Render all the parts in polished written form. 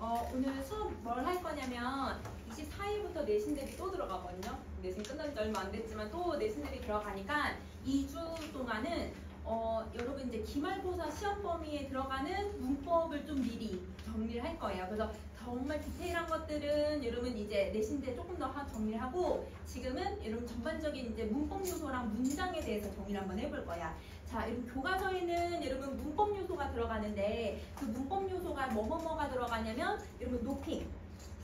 오늘 수업 뭘 할 거냐면 24일부터 내신들이 또 들어가거든요. 내신 끝난 지 얼마 안 됐지만 또 내신들이 들어가니까 2주 동안은 여러분 이제 기말고사 시험 범위에 들어가는 문법을 좀 미리 정리를 할 거예요. 그래서 정말 디테일한 것들은 여러분 이제 내신때 조금 더 정리를 하고 지금은 여러분 전반적인 이제 문법 요소랑 문장에 대해서 정리를 한번 해볼 거야. 자, 여러분 교과서에는 여러분 문법 요소가 들어가는데 그 문법 요소가 뭐가 들어가냐면 여러분 노핑,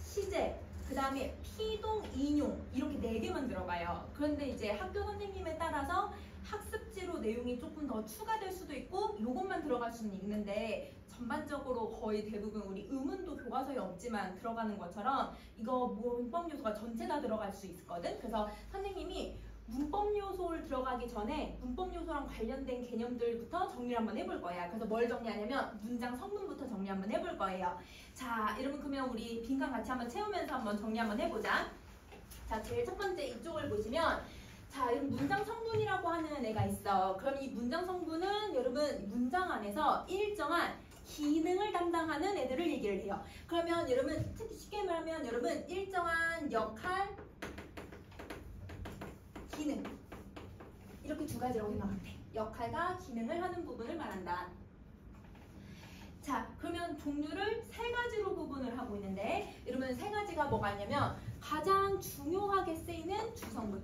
시제, 그 다음에 피동, 인용 이렇게 4개만 들어가요. 그런데 이제 학교 선생님에 따라서 학습지로 내용이 조금 더 추가될 수도 있고 이것만 들어갈 수는 있는데 전반적으로 거의 대부분 우리 의문도 교과서에 없지만 들어가는 것처럼 이거 문법 요소가 전체 다 들어갈 수 있거든. 그래서 선생님이 문법 요소를 들어가기 전에 문법 요소랑 관련된 개념들부터 정리를 한번 해볼 거야. 그래서 뭘 정리하냐면 문장 성분부터 정리 한번 해볼 거예요. 자, 여러분 그러면 우리 빈칸 같이 한번 채우면서 한번 정리 한번 해보자. 자, 제일 첫 번째 이쪽을 보시면 자, 여러분 문장 성분이라고 하는 애가 있어. 그럼 이 문장 성분은 여러분 문장 안에서 일정한 기능을 담당하는 애들을 얘기를 해요. 그러면 여러분 특히 쉽게 말하면 여러분 일정한 역할, 기능 이렇게 두 가지라고 생각하면 돼. 역할과 기능을 하는 부분을 말한다. 자, 그러면 종류를 3가지로 구분을 하고 있는데 여러분 3가지가 뭐가 있냐면 가장 중요하게 쓰이는 주성분.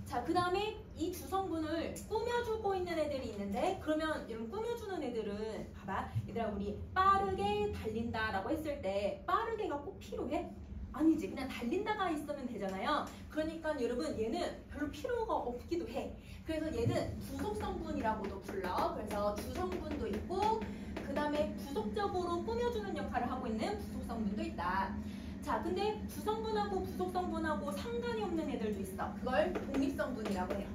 자, 그 다음에 이 주성분을 꾸며주고 있는 애들이 있는데 그러면 여러분 꾸며주는 애들은 봐봐. 얘들아 우리 빠르게 달린다 라고 했을 때 빠르게가 꼭 필요해? 아니지. 그냥 달린다가 있으면 되잖아요. 그러니까 여러분 얘는 별로 필요가 없기도 해. 그래서 얘는 부속성분이라고도 불러. 그래서 주성분도 있고 그 다음에 부속적으로 꾸며주는 역할을 하고 있는 부속성분도 있다. 자, 근데 주성분하고 부속성분하고 상관이 없는 애들도 있어. 그걸 독립성분이라고 해요.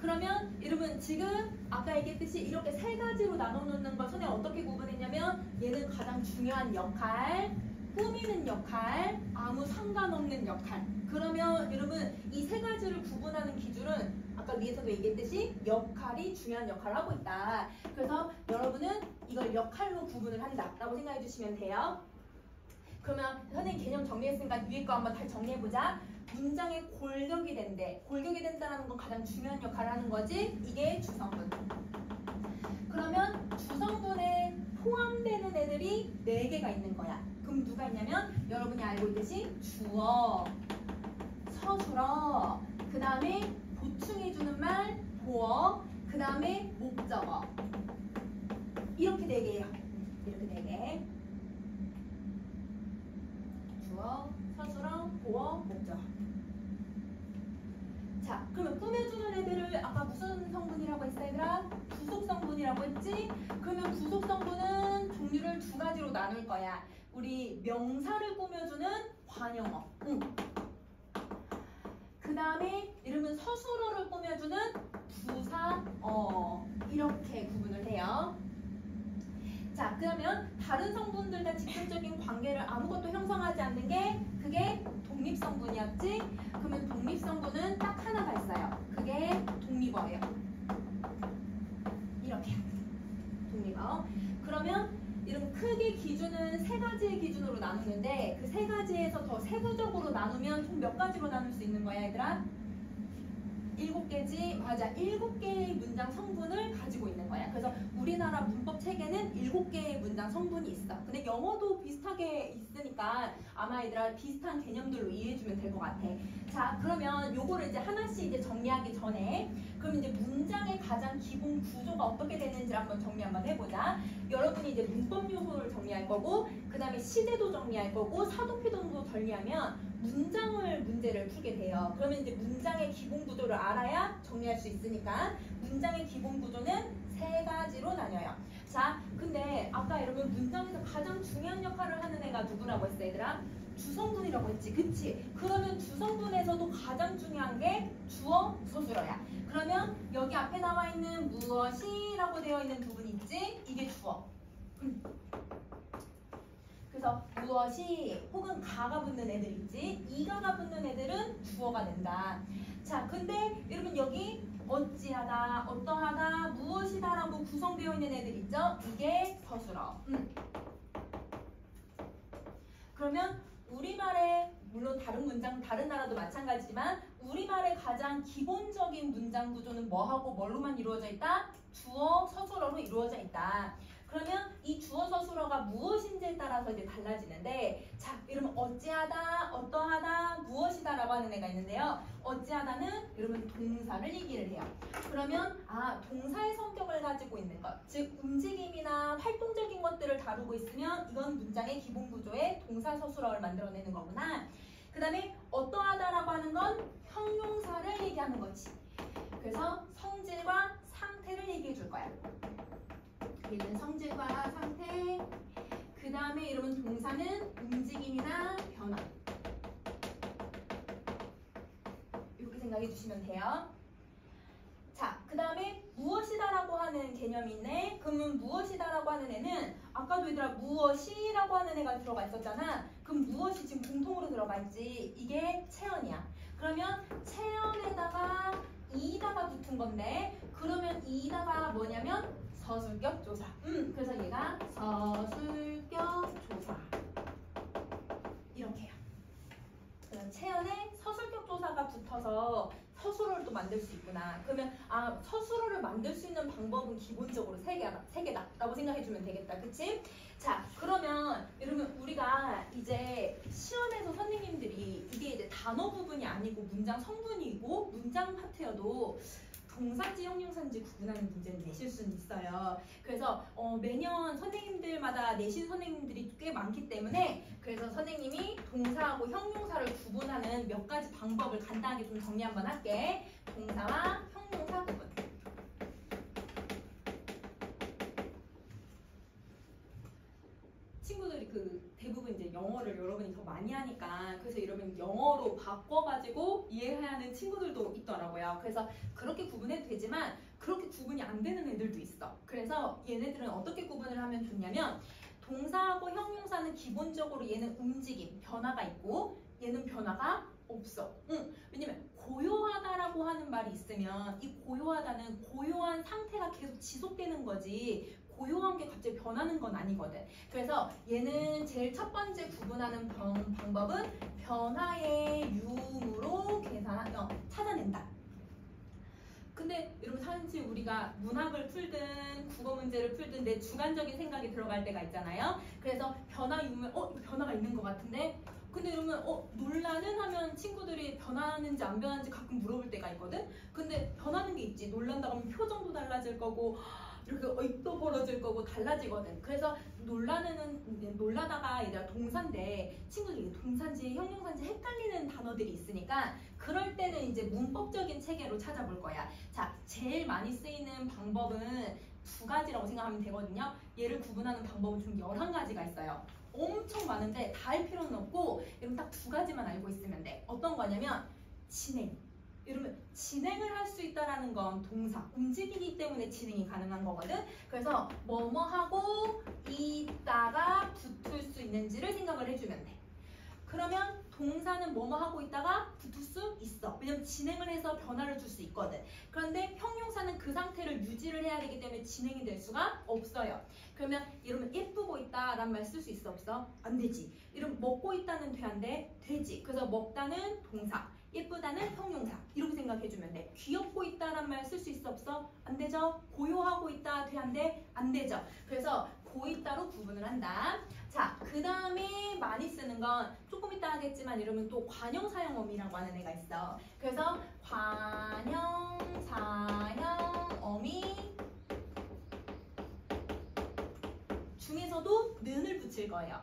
그러면 여러분 지금 아까 얘기했듯이 이렇게 3가지로 나눠놓는 걸 선생님 어떻게 구분했냐면 얘는 가장 중요한 역할, 꾸미는 역할, 아무 상관없는 역할. 그러면 여러분 이 3가지를 구분하는 기준은 아까 위에서도 얘기했듯이 역할이 중요한 역할을 하고 있다. 그래서 여러분은 이걸 역할로 구분을 한다 라고 생각해 주시면 돼요. 그러면 선생님 개념 정리했으니까 위에 거 한번 다시 정리해보자. 문장에 골격이 된대. 골격이 된다는 건 가장 중요한 역할을 하는 거지. 이게 주성분. 그러면 주성분에 포함되는 애들이 4개가 있는 거야. 그럼 누가 있냐면 여러분이 알고 있듯이 주어, 서술어, 그 다음에 보충해주는 말, 보어, 그 다음에 목적어. 이렇게 4개예요. 이렇게 4개. 주어, 서술어, 보어, 목적어. 자, 그러면 꾸며주는 애들을 아까 무슨 성분이라고 했어 얘들아? 부속성분이라고 했지? 그러면 부속성분은 종류를 2가지로 나눌 거야. 우리 명사를 꾸며주는 관용어. 그 다음에 이러면 서술어를 꾸며주는 부사어. 이렇게 구분을 해요. 자, 그러면 다른 성분들과 직접적인 관계를 아무것도 형성하지 않는 게 그게 독립성분이었지? 그러면 독립성분은 딱 하나가 있어요. 그게 독립어예요. 이렇게 독립어. 그러면 이런 크게 기준은 3가지의 기준으로 나누는데 그 3가지에서 더 세부적으로 나누면 총 몇 가지로 나눌 수 있는 거야 얘들아? 7개지? 맞아. 7개의 문장 성분을 가지고 있는 거야. 그래서 우리나라 문법 체계는 7개의 문장 성분이 있어. 근데 영어도 비슷하게 있으니까 아마 얘들아 비슷한 개념들로 이해해주면 될 것 같아. 자, 그러면 요거를 이제 하나씩 이제 정리하기 전에 그럼 이제 문장의 가장 기본 구조가 어떻게 되는지 한번 정리 한번 해보자. 여러분이 이제 문법 요소를 정리할 거고 그 다음에 시제도 정리할 거고 사도피동도 정리하면 문제를 풀게 돼요. 그러면 이제 문장의 기본 구조를 알아야 정리할 수 있으니까 문장의 기본 구조는 3가지로 나뉘어요. 자, 근데 아까 여러분 문장에서 가장 중요한 역할을 하는 애가 누구라고 했어 얘들아? 주성분이라고 했지, 그치? 그러면 주성분에서도 가장 중요한 게 주어, 서술어야. 그러면 여기 앞에 나와 있는 무엇이라고 되어 있는 부분이 있지? 이게 주어. 그래서 그래서 무엇이 혹은 가가 붙는 애들 있지. 이가가 붙는 애들은 주어가 된다. 자, 근데 여러분 여기 어찌하다, 어떠하다, 무엇이다라고 구성되어 있는 애들 있죠? 이게 서술어. 그러면 우리말의 물론 다른 문장, 다른 나라도 마찬가지지만 우리말의 가장 기본적인 문장 구조는 뭐하고 뭘로만 이루어져 있다? 주어, 서술어로 이루어져 있다. 그러면 이 주어, 서술어가 무엇인지에 따라서 이제 달라지는데, 자, 여러분 어찌하다, 어떠하다, 무엇이다라고 하는 애가 있는데요. 어찌하다는 여러분 동사를 얘기를 해요. 그러면 동사의 성격을 가지고 있는 것, 즉 움직임이나 활동적인 것들을 다루고 있으면 이건 문장의 기본 구조의 동사, 서술어를 만들어내는 거구나. 그 다음에 어떠하다라고 하는 건 형용사를 얘기하는 거지. 그래서 성질과 상태를 얘기해 줄 거야. 얘는 성질과 상태, 그 다음에 이러면 동사는 움직임이나 변화. 이렇게 생각해 주시면 돼요. 자, 그 다음에 무엇이다라고 하는 개념이 있네. 그러면 무엇이다라고 하는 애는 아까도 얘들아 무엇이라고 하는 애가 들어가 있었잖아. 그럼 무엇이 지금 공통으로 들어가 있지. 이게 체언이야. 그러면 체언에다가 이다가 붙은 건데, 그러면 이다가 뭐냐면 서술격 조사. 그래서 얘가 서술격 조사. 이렇게 해요. 체언에 서술격 조사가 붙어서 서술어를 또 만들 수 있구나. 그러면 서술어를 만들 수 있는 방법은 기본적으로 세 개다라고 생각해주면 되겠다. 그치? 자, 그러면 여러분 우리가 이제 시험에서 선생님들이 이게 이제 단어 부분이 아니고 문장 성분이고 문장 파트여도 동사인지 형용사인지 구분하는 문제는 내실 수는 있어요. 그래서 매년 선생님들마다 내신 선생님들이 꽤 많기 때문에 그래서 선생님이 동사하고 형용사를 구분하는 몇 가지 방법을 간단하게 좀 정리 한번 할게. 동사와 형용사 구분. 친구들이 대부분 이제 영어를 여러분이 더 많이 하니까 그래서 여러분 영어로 바꿔가지고 이해하는 친구들도 있더라고요. 그래서 그렇게 구분해도 되지만 그렇게 구분이 안 되는 애들도 있어. 그래서 얘네들은 어떻게 구분을 하면 좋냐면 동사하고 형용사는 기본적으로 얘는 움직임, 변화가 있고 얘는 변화가 없어. 왜냐면 고요하다라고 하는 말이 있으면 이 고요하다는 고요한 상태가 계속 지속되는 거지 고요한 게 갑자기 변하는 건 아니거든. 그래서 얘는 제일 첫 번째 구분하는 방법은 변화의 유무로 찾아낸다. 근데 여러분 사실 우리가 문학을 풀든 국어 문제를 풀든 내 주관적인 생각이 들어갈 때가 있잖아요. 그래서 변화 유무, 변화가 있는 것 같은데 근데 이러면 놀라는 하면 친구들이 변하는지 안 변하는지 가끔 물어볼 때가 있거든. 근데 변하는 게 있지. 놀란다 하면 표정도 달라질 거고 이렇게 입도 벌어질 거고 달라지거든. 그래서 놀라다가 얘들아 동사인데 친구들이 동사인지 형용사인지 헷갈리는 단어들이 있으니까 그럴 때는 이제 문법적인 체계로 찾아볼 거야. 자, 제일 많이 쓰이는 방법은 두 가지라고 생각하면 되거든요. 얘를 구분하는 방법은 총 11가지가 있어요. 엄청 많은데 다 할 필요는 없고 여러분 딱 두 가지만 알고 있으면 돼. 어떤 거냐면 진행. 여러분 진행을 할 수 있다라는 건 동사, 움직이기 때문에 진행이 가능한 거거든. 그래서 뭐뭐하고 있다가 붙을 수 있는지를 생각을 해주면 돼. 그러면 동사는 뭐뭐 하고 있다가 붙을 수 있어. 왜냐면 진행을 해서 변화를 줄 수 있거든. 그런데 형용사는 그 상태를 유지를 해야 되기 때문에 진행이 될 수가 없어요. 그러면 여러분 예쁘고 있다라는 말 쓸 수 있어 없어? 안 되지. 여러분 먹고 있다는 돼 안 돼? 되지. 그래서 먹다는 동사, 예쁘다는 형용사 이렇게 생각해주면 돼. 귀엽고 있다란 말 쓸 수 있어 없어? 안 되죠. 고요하고 있다 돼 안 돼? 안 되죠. 그래서 고있다로 구분을 한다. 자, 그 다음에 많이 쓰는 건 조금 이따 하겠지만 여러분 또 관형사형어미라고 하는 애가 있어. 그래서 관형사형어미 중에서도 는을 붙일 거예요.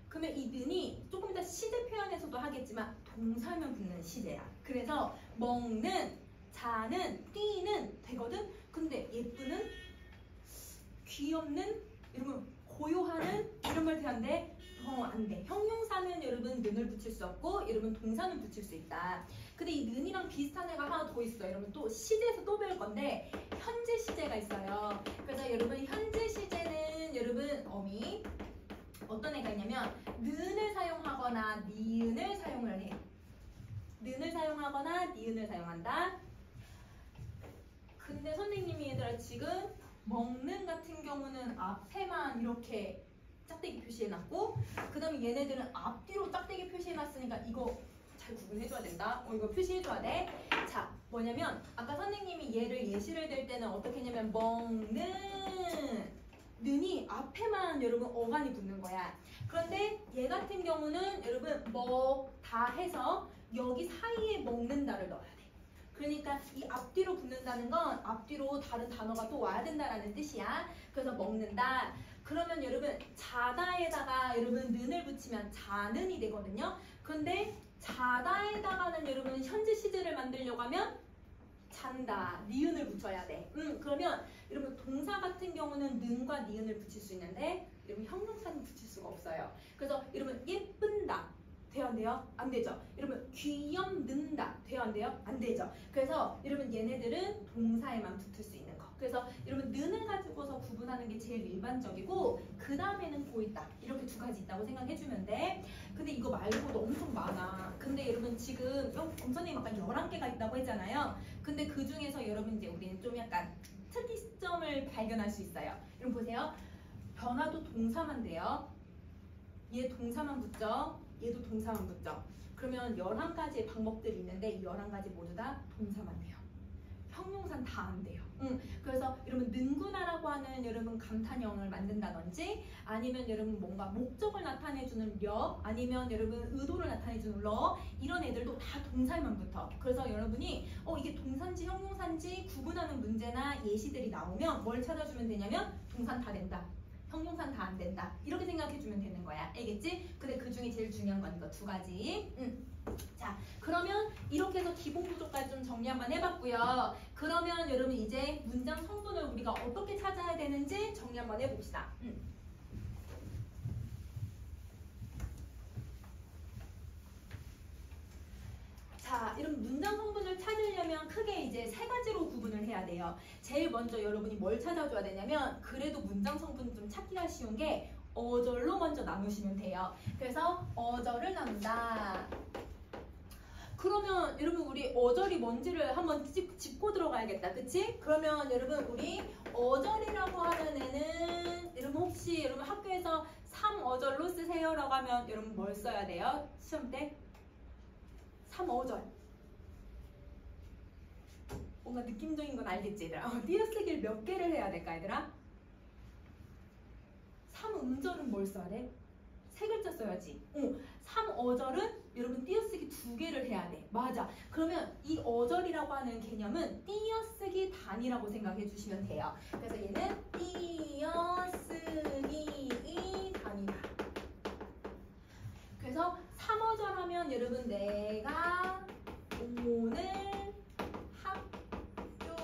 그러면 이 는이 조금 이따 시제 표현에서도 하겠지만 동사면 붙는 시제야. 그래서 먹는, 자는, 뛰는 되거든? 근데 예쁘는, 귀엽는, 여러분 고요하는 이런 말 되는데 안 돼. 형용사는 여러분 는을 붙일 수 없고 여러분 동사는 붙일 수 있다. 근데 이 는이랑 비슷한 애가 하나 더 있어요. 여러분 또 시제에서 또 배울 건데 현재 시제가 있어요. 그래서 여러분 현재 시제는 여러분 어미 어떤 애가 있냐면 는을 사용하거나 니은을 사용을 해. 는을 사용하거나 니은을 사용한다. 근데 선생님이 얘들아 지금 먹는 같은 경우는 앞에만 이렇게 짝대기 표시해놨고 그 다음에 얘네들은 앞뒤로 짝대기 표시해놨으니까 이거 잘 구분해줘야 된다. 이거 표시해줘야 돼. 자, 뭐냐면 아까 선생님이 얘를 예시를 들 때는 어떻게 했냐면 먹는 는이 앞에만 여러분 어간이 붙는 거야. 그런데 얘 같은 경우는 여러분 먹다 해서 여기 사이에 먹는다를 넣어야 돼. 그러니까 이 앞뒤로 붙는다는 건 앞뒤로 다른 단어가 또 와야 된다라는 뜻이야. 그래서 먹는다. 그러면 여러분 자다에다가 여러분 는을 붙이면 자는이 되거든요. 그런데 자다에다가는 여러분 현재 시제를 만들려고 하면 잔다, 니은을 붙여야 돼. 그러면 여러분 동사 같은 경우는 는과 니은을 붙일 수 있는데 여러분 형용사는 붙일 수가 없어요. 그래서 여러분 예쁜다 돼요 안 돼요? 안 되죠. 여러분 귀염는다 돼요 안 돼요? 안 되죠. 그래서 여러분 얘네들은 동사에만 붙을 수 있는 거. 그래서 여러분 는을 가지고서 구분하는 게 제일 일반적이고 그 다음에는 고 있다. 이렇게 두 가지 있다고 생각해주면 돼. 근데 이거 말고도 엄청 많아. 근데 여러분 지금 선생님 아까 11개가 있다고 했잖아요. 근데 그 중에서 여러분 이제 우리는 좀 약간 특이점을 발견할 수 있어요. 여러분 보세요. 변화도 동사만 돼요. 얘 동사만 붙죠. 얘도 동사만 붙죠. 그러면 11가지의 방법들이 있는데 이 11가지 모두 다 동사만 돼요. 형용사는 다 안 돼요. 그래서 여러분 능구나라고 하는 여러분 감탄형을 만든다든지 아니면 여러분 뭔가 목적을 나타내주는 려 아니면 여러분 의도를 나타내주는 러 이런 애들도 다 동사에만 붙어. 그래서 여러분이 이게 동사인지 형용사인지 구분하는 문제나 예시들이 나오면 뭘 찾아주면 되냐면 동사는 다 된다. 형용사는 다 안 된다. 이렇게 생각해주면 되는 거야. 알겠지? 근데 그 중에 제일 중요한 건 이거 두 가지. 자, 그러면 이렇게 해서 기본 구조까지 좀 정리 한번 해봤고요. 그러면 여러분 이제 문장 성분을 우리가 어떻게 찾아야 되는지 정리 한번 해봅시다. 자, 이런 문장 성분을 찾으려면 크게 이제 3가지로 구분을 해야 돼요. 제일 먼저 여러분이 뭘 찾아줘야 되냐면 그래도 문장 성분 좀 찾기가 쉬운 게 어절로 먼저 나누시면 돼요. 그래서 어절을 나눈다. 그러면 여러분 우리 어절이 뭔지를 한번 짚고 들어가야겠다. 그치? 그러면 여러분 우리 어절이라고 하는 애는 여러분 혹시 여러분 학교에서 3어절로 쓰세요 라고 하면 여러분 뭘 써야 돼요? 시험 때? 3어절. 뭔가 느낌적인 건 알겠지 얘들아? 띄어쓰기를 몇 개를 해야 될까 얘들아? 3음절은 뭘 써야 돼? 3글자 써야지. 3어절은 여러분 띄어쓰기 2개를 해야 돼. 맞아. 그러면 이 어절이라고 하는 개념은 띄어쓰기 단위라고 생각해 주시면 돼요. 그래서 얘는 띄어쓰기 단위다. 그래서 3어절 하면 여러분 내가 오늘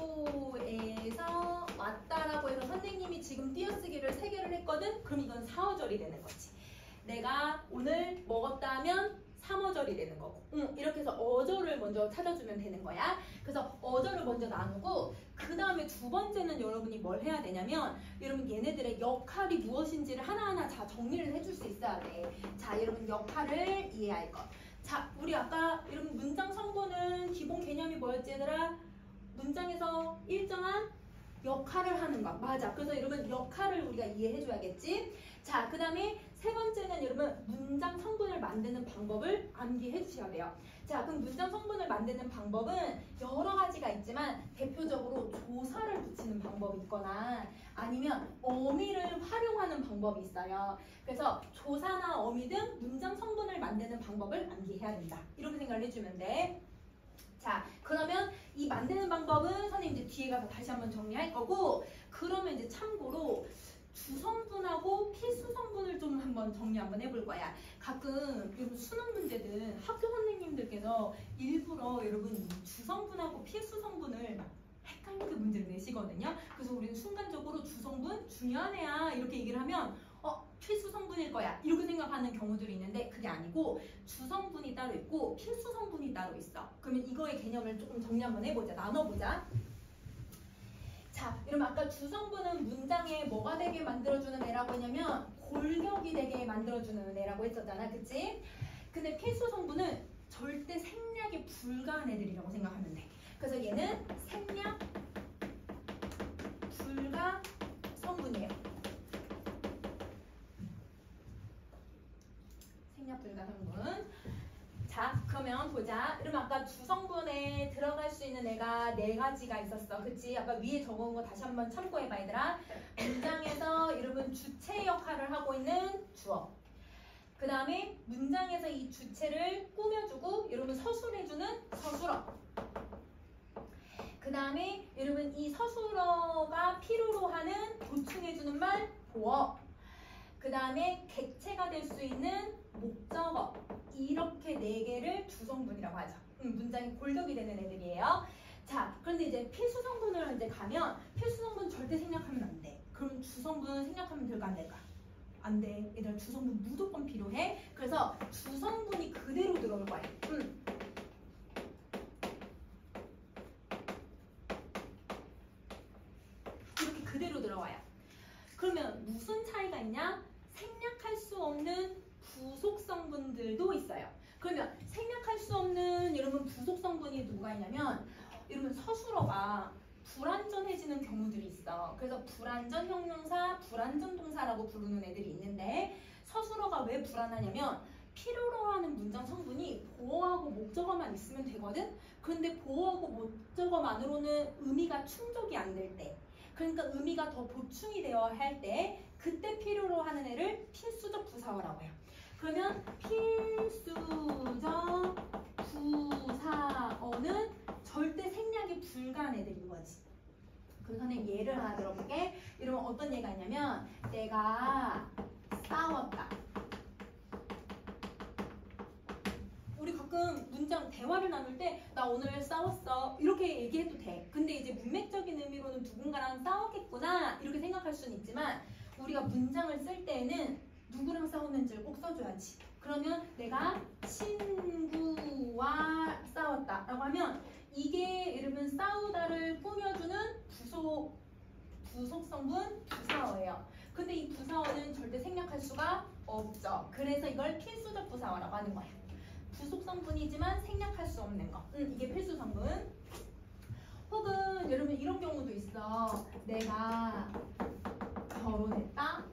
학교에서 왔다라고 해서 선생님이 지금 띄어쓰기를 3개를 했거든? 그럼 이건 4어절이 되는 거지. 내가 오늘 먹었다 하면 3어절이 되는 거고 이렇게 해서 어절을 먼저 찾아주면 되는 거야. 그래서 어절을 먼저 나누고 그 다음에 두 번째는 여러분이 뭘 해야 되냐면 여러분 얘네들의 역할이 무엇인지를 하나하나 다 정리를 해줄 수 있어야 돼. 자, 여러분 역할을 이해할 것. 자, 우리 아까 여러분 문장 성분은 기본 개념이 뭐였지 얘들아? 문장에서 일정한 역할을 하는 거. 맞아. 그래서 여러분 역할을 우리가 이해해줘야겠지. 자, 그 다음에 세 번째는 여러분 문장 성분을 만드는 방법을 암기해 주셔야 돼요. 자, 그럼 문장 성분을 만드는 방법은 여러 가지가 있지만 대표적으로 조사를 붙이는 방법이 있거나 아니면 어미를 활용하는 방법이 있어요. 그래서 조사나 어미 등 문장 성분을 만드는 방법을 암기해야 된다. 이렇게 생각을 해주면 돼. 자, 그러면 이 만드는 방법은 선생님 이제 뒤에 가서 다시 한번 정리할 거고 그러면 이제 참고로 주성분하고 필수성분을 좀 한번 정리 한번 해볼 거야. 가끔 여러분 수능 문제든 학교 선생님들께서 일부러 여러분 이 주성분하고 필수성분을 막 헷갈리게 문제를 내시거든요. 그래서 우리는 순간적으로 주성분 중요한 애야 이렇게 얘기를 하면 필수성분일 거야 이렇게 생각하는 경우들이 있는데 그게 아니고 주성분이 따로 있고 필수성분이 따로 있어. 그러면 이거의 개념을 조금 정리 한번 해보자. 나눠보자. 자, 여러분 아까 주성분은 문장에 뭐가 되게 만들어주는 애라고 했냐면 골격이 되게 만들어주는 애라고 했었잖아, 그치? 근데 필수 성분은 절대 생략이 불가한 애들이라고 생각하면 돼. 그래서 얘는 생략 불가 성분이에요. 생략 불가 성분. 자, 그러면 보자. 그럼 아까 주성분에 들어갈 수 있는 애가 4가지가 있었어. 그치? 아까 위에 적은 거 다시 한번 참고해봐, 얘들아. 문장에서 여러분 주체 역할을 하고 있는 주어. 그 다음에 문장에서 이 주체를 꾸며주고 여러분 서술해주는 서술어. 그 다음에 여러분 이 서술어가 필요로 하는 보충해주는 말 보어. 그 다음에 객체가 될 수 있는 목적어. 이렇게 4개를 주성분이라고 하죠. 문장이 골격이 되는 애들이에요. 자, 그런데 이제 필수 성분을 이제 가면 필수 성분 절대 생략하면 안 돼. 그럼 주성분 생략하면 될까 안 될까? 안 돼. 얘들아 주성분 무조건 필요해. 그래서 주성분이 그대로 들어올 거야. 이렇게 그대로 들어와요. 그러면 무슨 차이가 있냐? 생략할 수 없는 부속 성분들도 있어요. 그러면 생략할 수 없는 여러분 부속 성분이 누가 있냐면 여러분 서술어가 불완전해지는 경우들이 있어. 그래서 불완전 형용사, 불완전 동사라고 부르는 애들이 있는데 서술어가 왜 불완하냐면 필요로 하는 문장 성분이 보어하고 목적어만 있으면 되거든? 근데 보어하고 목적어만으로는 의미가 충족이 안 될 때, 그러니까 의미가 더 보충이 되어야 할 때 그때 필요로 하는 애를 필수적 부사어라고 해요. 그러면 필수적 부사어는 절대 생략이 불가한 애들인 거지. 그럼 선생님 예를 하나 들어볼게. 이러면 어떤 예가 있냐면 내가 싸웠다. 우리 가끔 문장 대화를 나눌 때 나 오늘 싸웠어 이렇게 얘기해도 돼. 근데 이제 문맥적인 의미로는 누군가랑 싸웠겠구나 이렇게 생각할 수는 있지만 우리가 문장을 쓸 때에는 누구랑 싸웠는지를 꼭 써줘야지. 그러면 내가 친구와 싸웠다 라고 하면 이게 여러분 싸우다를 꾸며주는 부속 성분 부사어예요. 근데 이 부사어는 절대 생략할 수가 없죠. 그래서 이걸 필수적 부사어라고 하는 거예요. 부속 성분이지만 생략할 수 없는 거. 이게 필수 성분. 혹은 여러분 이런 경우도 있어. 내가 결혼했다.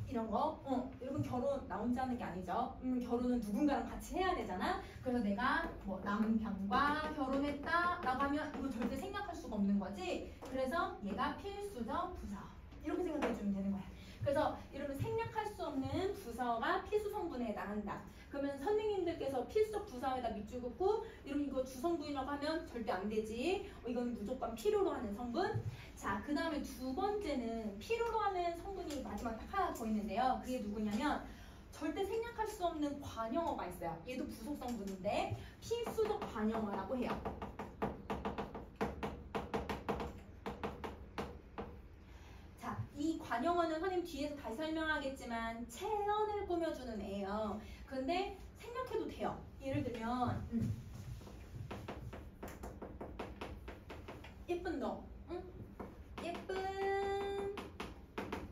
이런 거. 여러분 결혼 나 혼자 하는 게 아니죠. 결혼은 누군가랑 같이 해야 되잖아. 그래서 내가 뭐 남편과 결혼했다 라고 하면 이거 절대 생략할 수가 없는 거지. 그래서 얘가 필수적 부사어. 이렇게 생각해 주면 되는 거야. 그래서 여러분 생략할 수 없는 부사어가 필수 성분에 해당한다. 그러면 선생님들께서 필수적 부사어에다 밑줄 긋고 여러분 이거 주성분이라고 하면 절대 안 되지. 이건 무조건 필요로 하는 성분. 자, 그 다음에 두 번째는 필요로 하는 성분이 마지막 딱 하나 더 있는데요. 그게 누구냐면 절대 생략할 수 없는 관형어가 있어요. 얘도 부속 성분인데 필수적 관형어라고 해요. 이 관형어는 선생님 뒤에서 다시 설명하겠지만 체언을 꾸며주는 애예요. 근데 생략해도 돼요. 예를 들면 예쁜 너, 응? 예쁜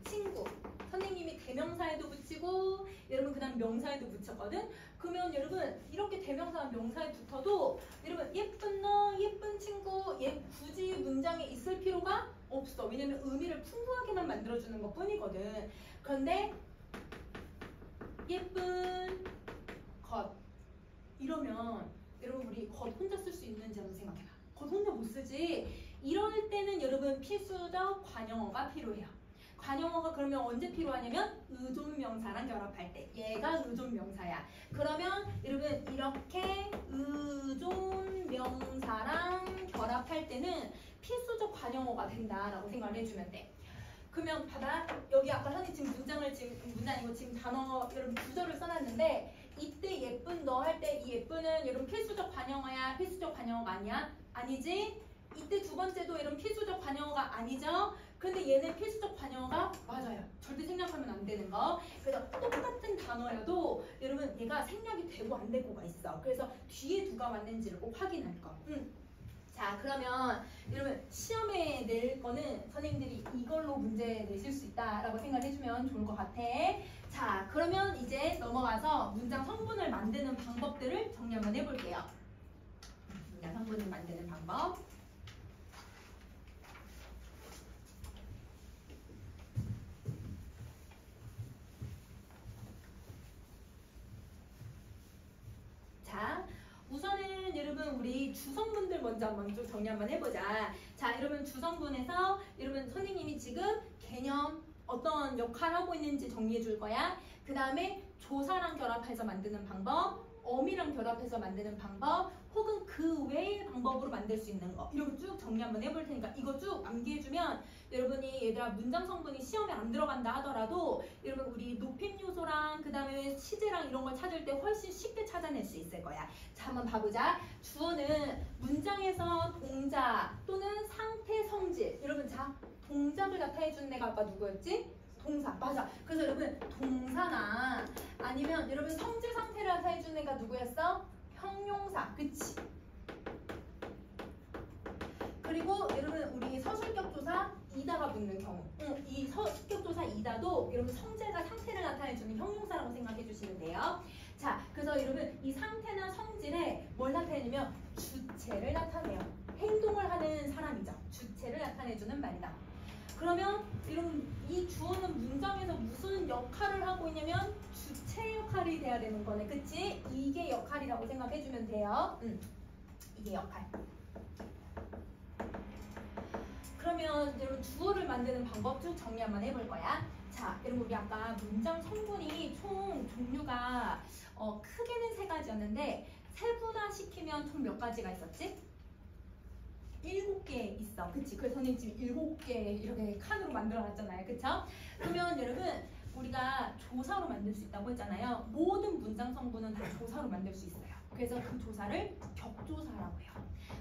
친구. 선생님이 대명사에도 붙이고 여러분 그 다음 명사에도 붙였거든. 그러면 여러분 이렇게 대명사와 명사에 붙어도 여러분 예쁜 너, 예쁜 친구 얘 굳이 문장에 있을 필요가 없어. 왜냐면 의미를 풍부하게만 만들어주는 것 뿐이거든. 그런데 예쁜 것 이러면 여러분 우리 것 혼자 쓸 수 있는지 한번 생각해봐. 것 혼자 못 쓰지. 이럴 때는 여러분 필수적 관형어가 필요해요. 관형어가 그러면 언제 필요하냐면 의존명사랑 결합할 때. 얘가 의존명사야. 그러면 여러분 이렇게 의존명사랑 결합할 때는 필수적 관형어가 된다라고 생각을 해주면 돼. 그러면 봐봐. 여기 아까 선생님 지금 문장이고 지금 단어 여러분 구절을 써놨는데 이때 예쁜 너 할 때 이 예쁜은 여러분 필수적 관형어야? 필수적 관형어가 아니야? 아니지? 이때 두 번째도 여러분 필수적 관형어가 아니죠? 근데 얘는 필수적 관형어가 맞아요. 절대 생략하면 안 되는 거. 그래서 똑같은 단어여도 여러분 얘가 생략이 되고 안 되고가 있어. 그래서 뒤에 누가 왔는지를 꼭 확인할 거. 자, 그러면 여러분 시험에 낼 거는 선생님들이 이걸로 문제 내실 수 있다라고 생각해주면 좋을 것 같아. 자, 그러면 이제 넘어가서 문장 성분을 만드는 방법들을 정리 한번 해볼게요. 문장 성분을 만드는 방법. 자, 우선은 여러분 우리 주성분들 먼저 한번 좀 정리 한번 해보자. 자, 여러분 주성분에서 여러분 선생님이 지금 개념 어떤 역할을 하고 있는지 정리해 줄 거야. 그 다음에 조사랑 결합해서 만드는 방법, 어미랑 결합해서 만드는 방법, 혹은 그 외의 방법으로 만들 수 있는 거, 이런 거 쭉 정리 한번 해볼 테니까 이거 쭉 암기해주면 여러분이 얘들아 문장 성분이 시험에 안 들어간다 하더라도 여러분 우리 높임 요소랑 그 다음에 시제랑 이런 걸 찾을 때 훨씬 쉽게 찾아낼 수 있을 거야. 자, 한번 봐보자. 주어는 문장에서 동작 또는 상태, 성질. 여러분 자, 동작을 나타내주는 애가 아까 누구였지? 동사. 맞아. 그래서 여러분 동사나 아니면 여러분 성질 상태를 나타내주는 애가 누구였어? 형용사. 그치? 그리고 여러분 우리 서술격조사 이다가 붙는 경우, 이 서술격조사 이다도 여러분 성질과 상태를 나타내주는 형용사라고 생각해 주시면 돼요. 자, 그래서 여러분 이 상태나 성질에 뭘 나타내냐면 주체를 나타내요. 행동을 하는 사람이죠. 주체를 나타내주는 말이다. 그러면 여러분 이 주어는 문장에서 무슨 역할을 하고 있냐면 주체 역할이 돼야 되는 거네. 그치? 이게 역할이라고 생각해주면 돼요. 이게 역할. 그러면 여러분 주어를 만드는 방법 쭉 정리 한번 해볼 거야. 자, 여러분 우리 아까 문장 성분이 총 종류가 크게는 3가지였는데 세분화시키면 총 몇 가지가 있었지? 7개 있어. 그치? 그래서 선생님 지금 7개 이렇게 칸으로 만들어놨잖아요. 그쵸? 그러면 여러분 우리가 조사로 만들 수 있다고 했잖아요. 모든 문장 성분은 다 조사로 만들 수 있어요. 그래서 그 조사를 격조사라고 해요.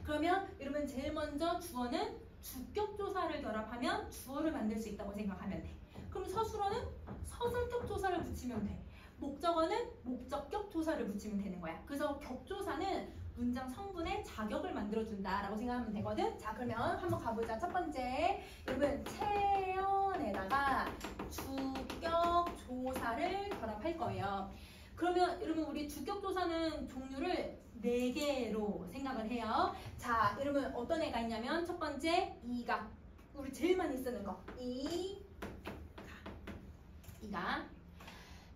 그러면 여러분 제일 먼저 주어는 주격조사를 결합하면 주어를 만들 수 있다고 생각하면 돼. 그럼 서술어는 서술격 조사를 붙이면 돼. 목적어는 목적격 조사를 붙이면 되는 거야. 그래서 격조사는 문장 성분의 자격을 만들어준다라고 생각하면 되거든. 자, 그러면 한번 가보자. 첫 번째, 여러분 체연에다가 주격 조사를 결합할 거예요. 그러면 여러분 우리 주격 조사는 종류를 4개로 생각을 해요. 자, 여러분 어떤 애가 있냐면 첫 번째 이가, 우리 제일 많이 쓰는 거 이가.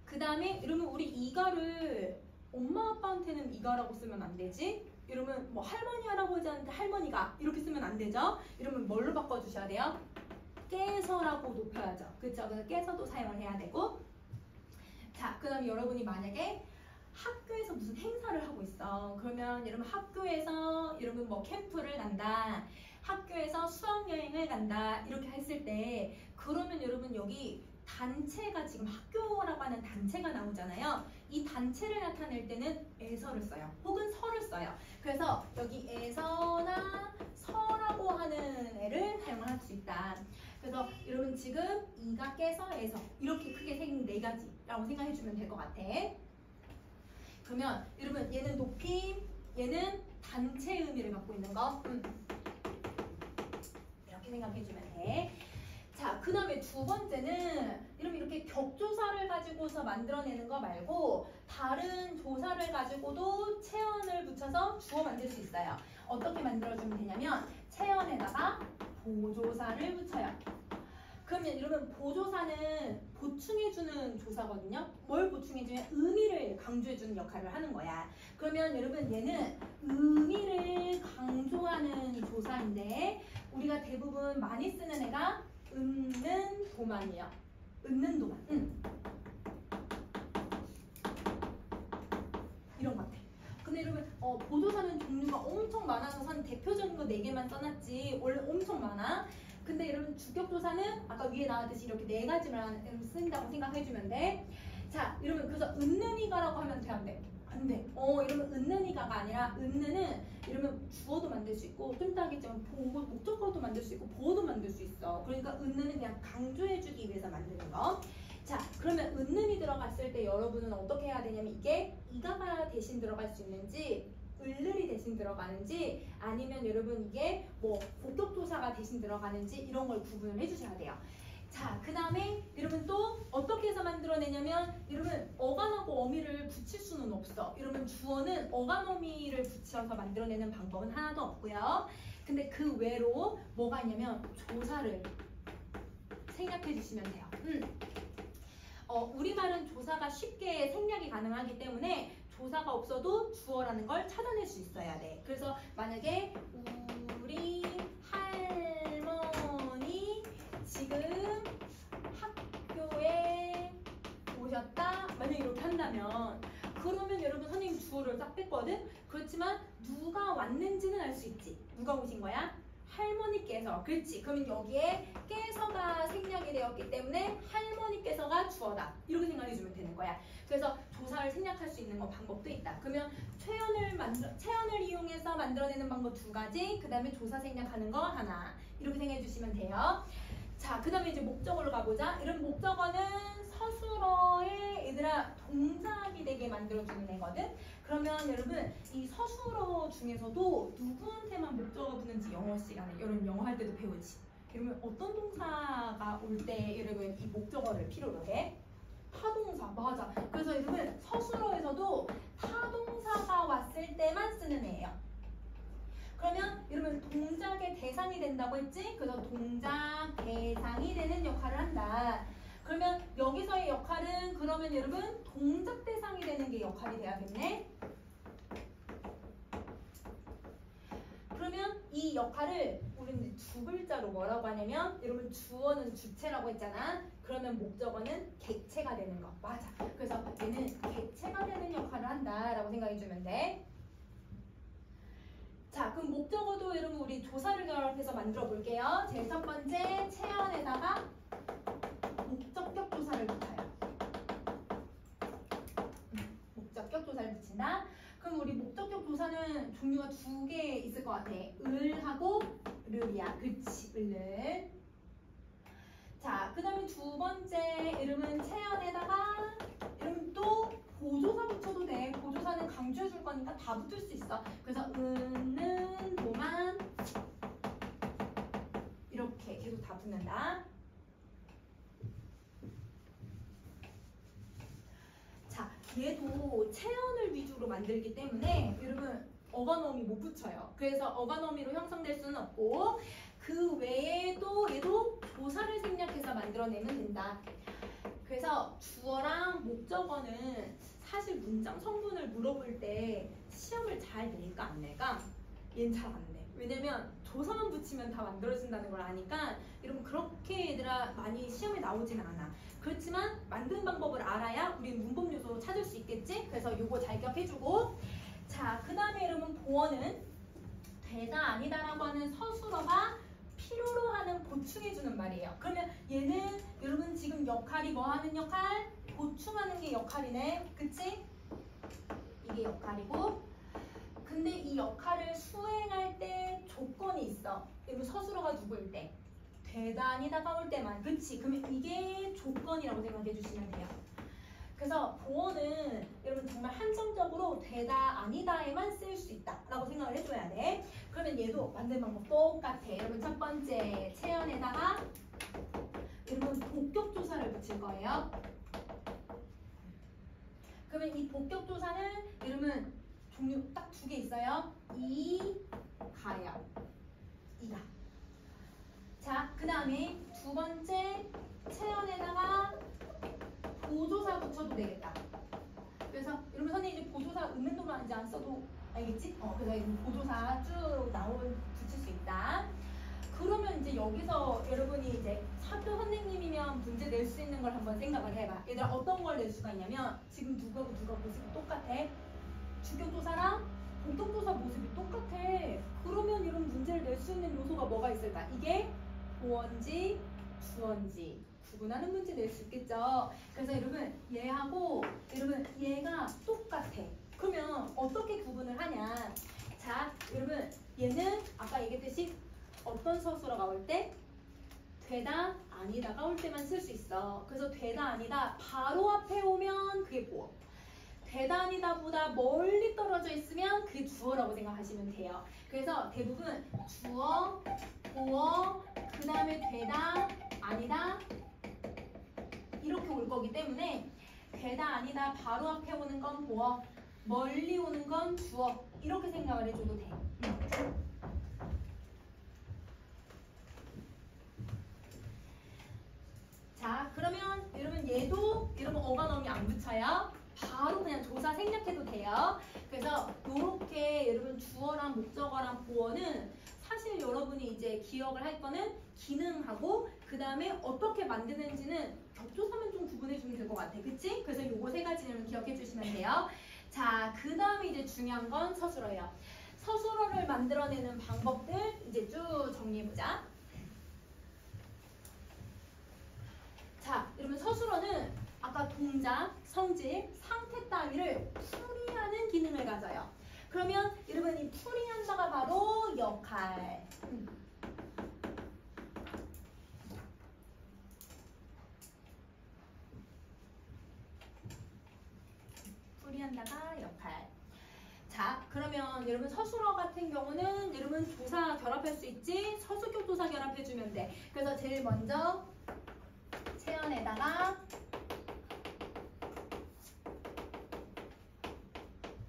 그 다음에 여러분 우리 이가를 엄마 아빠한테는 이가라고 쓰면 안 되지. 여러분 뭐 할머니 할아버지한테 할머니가 이렇게 쓰면 안 되죠. 여러분 뭘로 바꿔주셔야 돼요? 깨서라고 높여야죠. 그렇죠? 그래서 깨서도 사용을 해야 되고. 자, 그 다음에 여러분이 만약에 학교에서 무슨 행사를 하고 있어. 그러면 여러분 학교에서 여러분 뭐 캠프를 간다, 학교에서 수학여행을 간다 이렇게 했을 때, 그러면 여러분 여기 단체가 지금 학교라고 하는 단체가 나오잖아요. 이 단체를 나타낼 때는 에서를 써요. 혹은 서를 써요. 그래서 여기 에서나 서라고 하는 애를 사용을 할 수 있다. 그래서 여러분 지금 이가 깨서 에서 이렇게 크게 생긴 4가지라고 생각해주면 될 것 같아. 그러면 여러분 얘는 높임, 얘는 단체 의미를 갖고 있는 거, 이렇게 생각해주면 돼. 자, 그 다음에 두 번째는 여러분 이렇게 격조사를 가지고서 만들어내는 거 말고 다른 조사를 가지고도 체언을 붙여서 주어 만들 수 있어요. 어떻게 만들어주면 되냐면 체언에다가 보조사를 붙여요. 그러면 여러분 보조사는 보충해주는 조사거든요. 뭘 보충해주면 의미를 강조해주는 역할을 하는 거야. 그러면 여러분 얘는 의미를 강조하는 조사인데 우리가 대부분 많이 쓰는 애가 읊는 도만이에요. 읊는 도만. 이런 것 같아. 근데 여러분 보조사는 종류가 엄청 많아서 한 대표적인 거 4개만 써놨지 원래 엄청 많아. 근데 여러분 주격조사는 아까 위에 나왔듯이 이렇게 4가지만 쓴다고 생각해주면 돼. 자, 여러분 그래서 읊는 이가라고 하면 돼, 안 돼? 안 돼. 여러분 읊는 이가가 아니라 읊는은 여러분 주어도 만들 수 있고 좀 이따 하겠지만 목적어도 만들 수 있고 보어도 만들 수 있어. 그러니까 읊는은 그냥 강조해주기 위해서 만드는 거. 자, 그러면 읊는이 들어갔을 때 여러분은 어떻게 해야 되냐면 이게 이가가 대신 들어갈 수 있는지 을을이 대신 들어가는지 아니면 여러분 이게 뭐 복격조사가 대신 들어가는지 이런 걸 구분을 해주셔야 돼요. 자, 그 다음에 여러분 또 어떻게 해서 만들어내냐면 여러분 어간하고 어미를 붙일 수는 없어. 여러분 주어는 어간 어미를 붙여서 만들어내는 방법은 하나도 없고요. 근데 그 외로 뭐가 있냐면 조사를 생략해 주시면 돼요. 우리말은 조사가 쉽게 생략이 가능하기 때문에 조사가 없어도 주어라는 걸 찾아낼 수 있어야 돼. 그래서 만약에 우리 할머니 지금 학교에 오셨다 만약에 이렇게 한다면 그러면 여러분 선생님 주어를 딱 뺐거든. 그렇지만 누가 왔는지는 알 수 있지. 누가 오신 거야? 할머니께서. 그렇지. 그러면 여기에 깨서가 생략이 되었기 때문에 할머니께서가 주어다. 이렇게 생각해주면 되는 거야. 그래서 조사를 생략할 수 있는 방법도 있다. 그러면 체언을 이용해서 만들어내는 방법 2가지. 그 다음에 조사 생략하는 거 하나. 이렇게 생각해주시면 돼요. 자, 그 다음에 이제 목적어로 가보자. 이런 목적어는 서술어에 얘들아 동작이 되게 만들어주는 애거든. 그러면 여러분 이 서술어 중에서도 누구한테만 목적어 붙는지 영어 시간에 여러분 영어 할 때도 배우지. 그러면 어떤 동사가 올 때 여러분 이 목적어를 필요로 해? 타동사. 맞아. 그래서 여러분 서술어에서도 타동사가 왔을 때만 쓰는 애예요. 그러면 여러분 동작의 대상이 된다고 했지? 그래서 동작 대상이 되는 역할을 한다. 그러면 여기서의 역할은 그러면 여러분 동작 대상이 되는 게 역할이 돼야겠네. 그러면 이 역할을 우리는 2글자로 뭐라고 하냐면 여러분 주어는 주체라고 했잖아. 그러면 목적어는 객체가 되는 거. 맞아. 그래서 얘는 객체가 되는 역할을 한다라고 생각해주면 돼. 자, 그럼 목적어도 여러분 우리 조사를 결합해서 만들어 볼게요. 제일 첫 번째 체언에다가 목적격 조사를 붙여요. 목적격 조사를 붙인다. 그럼 우리 목적격 조사는 종류가 2개 있을 것 같아. 을하고 르이야. 그치, 을을. 자, 그 다음에 2번째 이름은 체언에다가 이름 또 보조사 붙여도 돼. 보조사는 강조해 줄 거니까 다 붙을 수 있어. 그래서 은은 도만 이렇게 계속 다 붙는다. 자, 얘도 체언을 위주로 만들기 때문에 여러분 어간어미 못 붙여요. 그래서 어간어미로 형성될 수는 없고 그 외에도 얘도 조사를 생략해서 만들어내면 된다. 그래서 주어랑 목적어는 사실 문장 성분을 물어볼 때 시험을 잘 낼까 안 낼까? 얘는 잘 안 내. 왜냐면 조사만 붙이면 다 만들어진다는 걸 아니까 여러분 그렇게 얘들아 많이 시험에 나오진 않아. 그렇지만 만드는 방법을 알아야 우리 문법 요소 찾을 수 있겠지? 그래서 요거 잘 기억해주고 자, 그 다음에 여러분 보어는 되다 아니다라고 하는 서술어가 필요로 하는 보충해주는 말이에요. 그러면 얘는 여러분 지금 역할이 뭐 하는 역할? 보충하는 게 역할이네. 그치? 이게 역할이고 근데 이 역할을 수행할 때 조건이 있어. 여러분 서술어가 누구일 때? 되다 아니다가 올 때만. 그치? 그러면 이게 조건이라고 생각해 주시면 돼요. 그래서 보어는 여러분 정말 한정적으로 되다 아니다에만 쓰일 수 있다라고 생각을 해줘야 돼. 그러면 얘도 만드는 방법 똑같아. 여러분 첫 번째 체언에다가 여러분 복격조사를 붙일 거예요. 그러면 이 복격조사는 여러분 종류 딱 2개 있어요. 이, 가요. 이가. 자, 그 다음에 2번째 체언에다가 보조사 붙여도 되겠다. 그래서 여러분 선생님 이제 보조사 은면도만 이제 안 써도 알겠지? 그래서 보조사 쭉 붙일 수 있다. 그러면 이제 여기서 여러분이 이제 학교 선생님이면 문제 낼 수 있는 걸 한번 생각을 해봐. 얘들아 어떤 걸 낼 수가 있냐면 지금 누가 모습이 똑같아? 주격조사랑 복격조사 모습이 똑같아. 그러면 이런 문제를 낼 수 있는 요소가 뭐가 있을까? 이게 보어인지 주어인지 구분하는 문제 낼 수 있겠죠. 그래서 여러분 얘하고 여러분 얘가 똑같아. 그러면 어떻게 구분을 하냐? 자, 여러분 얘는 아까 얘기했듯이 어떤 서술어가 올 때? 되다 아니다가 올 때만 쓸 수 있어. 그래서 되다 아니다 바로 앞에 오면 그게 보어. 대단이다보다 멀리 떨어져 있으면 그게 주어라고 생각하시면 돼요. 그래서 대부분 주어, 보어, 그 다음에 되다, 아니다 이렇게 올 거기 때문에 되다, 아니다 바로 앞에 오는 건 보어, 멀리 오는 건 주어 이렇게 생각을 해줘도 돼. 자, 그러면 여러분 얘도 여러분 어간어미 안 붙여요. 바로 그냥 조사 생략해도 돼요. 그래서 이렇게 여러분 주어랑 목적어랑 보어는 사실 여러분이 이제 기억을 할 거는 기능하고 그 다음에 어떻게 만드는지는 격조사만 좀 구분해 주면 될 것 같아. 그치? 그래서 요거 세 가지를 기억해 주시면 돼요. 자, 그 다음에 이제 중요한 건 서술어예요. 서술어를 만들어내는 방법들 이제 쭉 정리해보자. 자, 여러분 서술어는 아까 동작, 성질, 상태 따위를 풀이하는 기능을 가져요. 그러면 여러분 이 풀이한다가 바로 역할. 풀이한다가 역할. 자, 그러면 여러분 서술어 같은 경우는 여러분 조사 결합할 수 있지? 서술격 조사 결합해주면 돼. 그래서 제일 먼저 체언에다가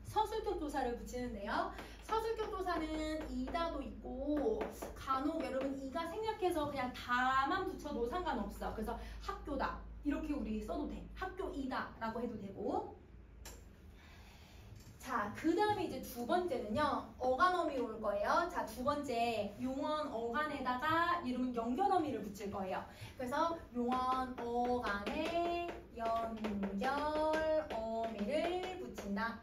서술격 조사를 붙이는데요. 서술격 조사는 이다도 있고 간혹 여러분 이가 생략해서 그냥 다만 붙여도 상관없어. 그래서 학교다 이렇게 우리 써도 돼. 학교이다 라고 해도 되고. 자, 그 다음에 이제 두 번째는요. 어간어미 올 거예요. 자, 두 번째 용언 어간에다가 이름은 연결어미를 붙일 거예요. 그래서 용언 어간에 연결어미를 붙인다.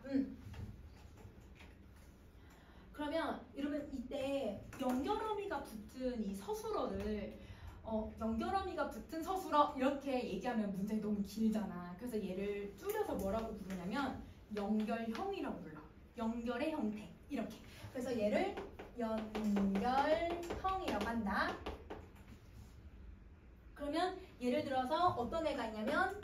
그러면 여러분 이때 연결어미가 붙은 이 서술어를 연결어미가 붙은 서술어 이렇게 얘기하면 문장이 너무 길잖아. 그래서 얘를 줄여서 뭐라고 부르냐면 연결형이라고 불러. 연결의 형태 이렇게. 그래서 얘를 연결형이라고 한다. 그러면 예를 들어서 어떤 애가 있냐면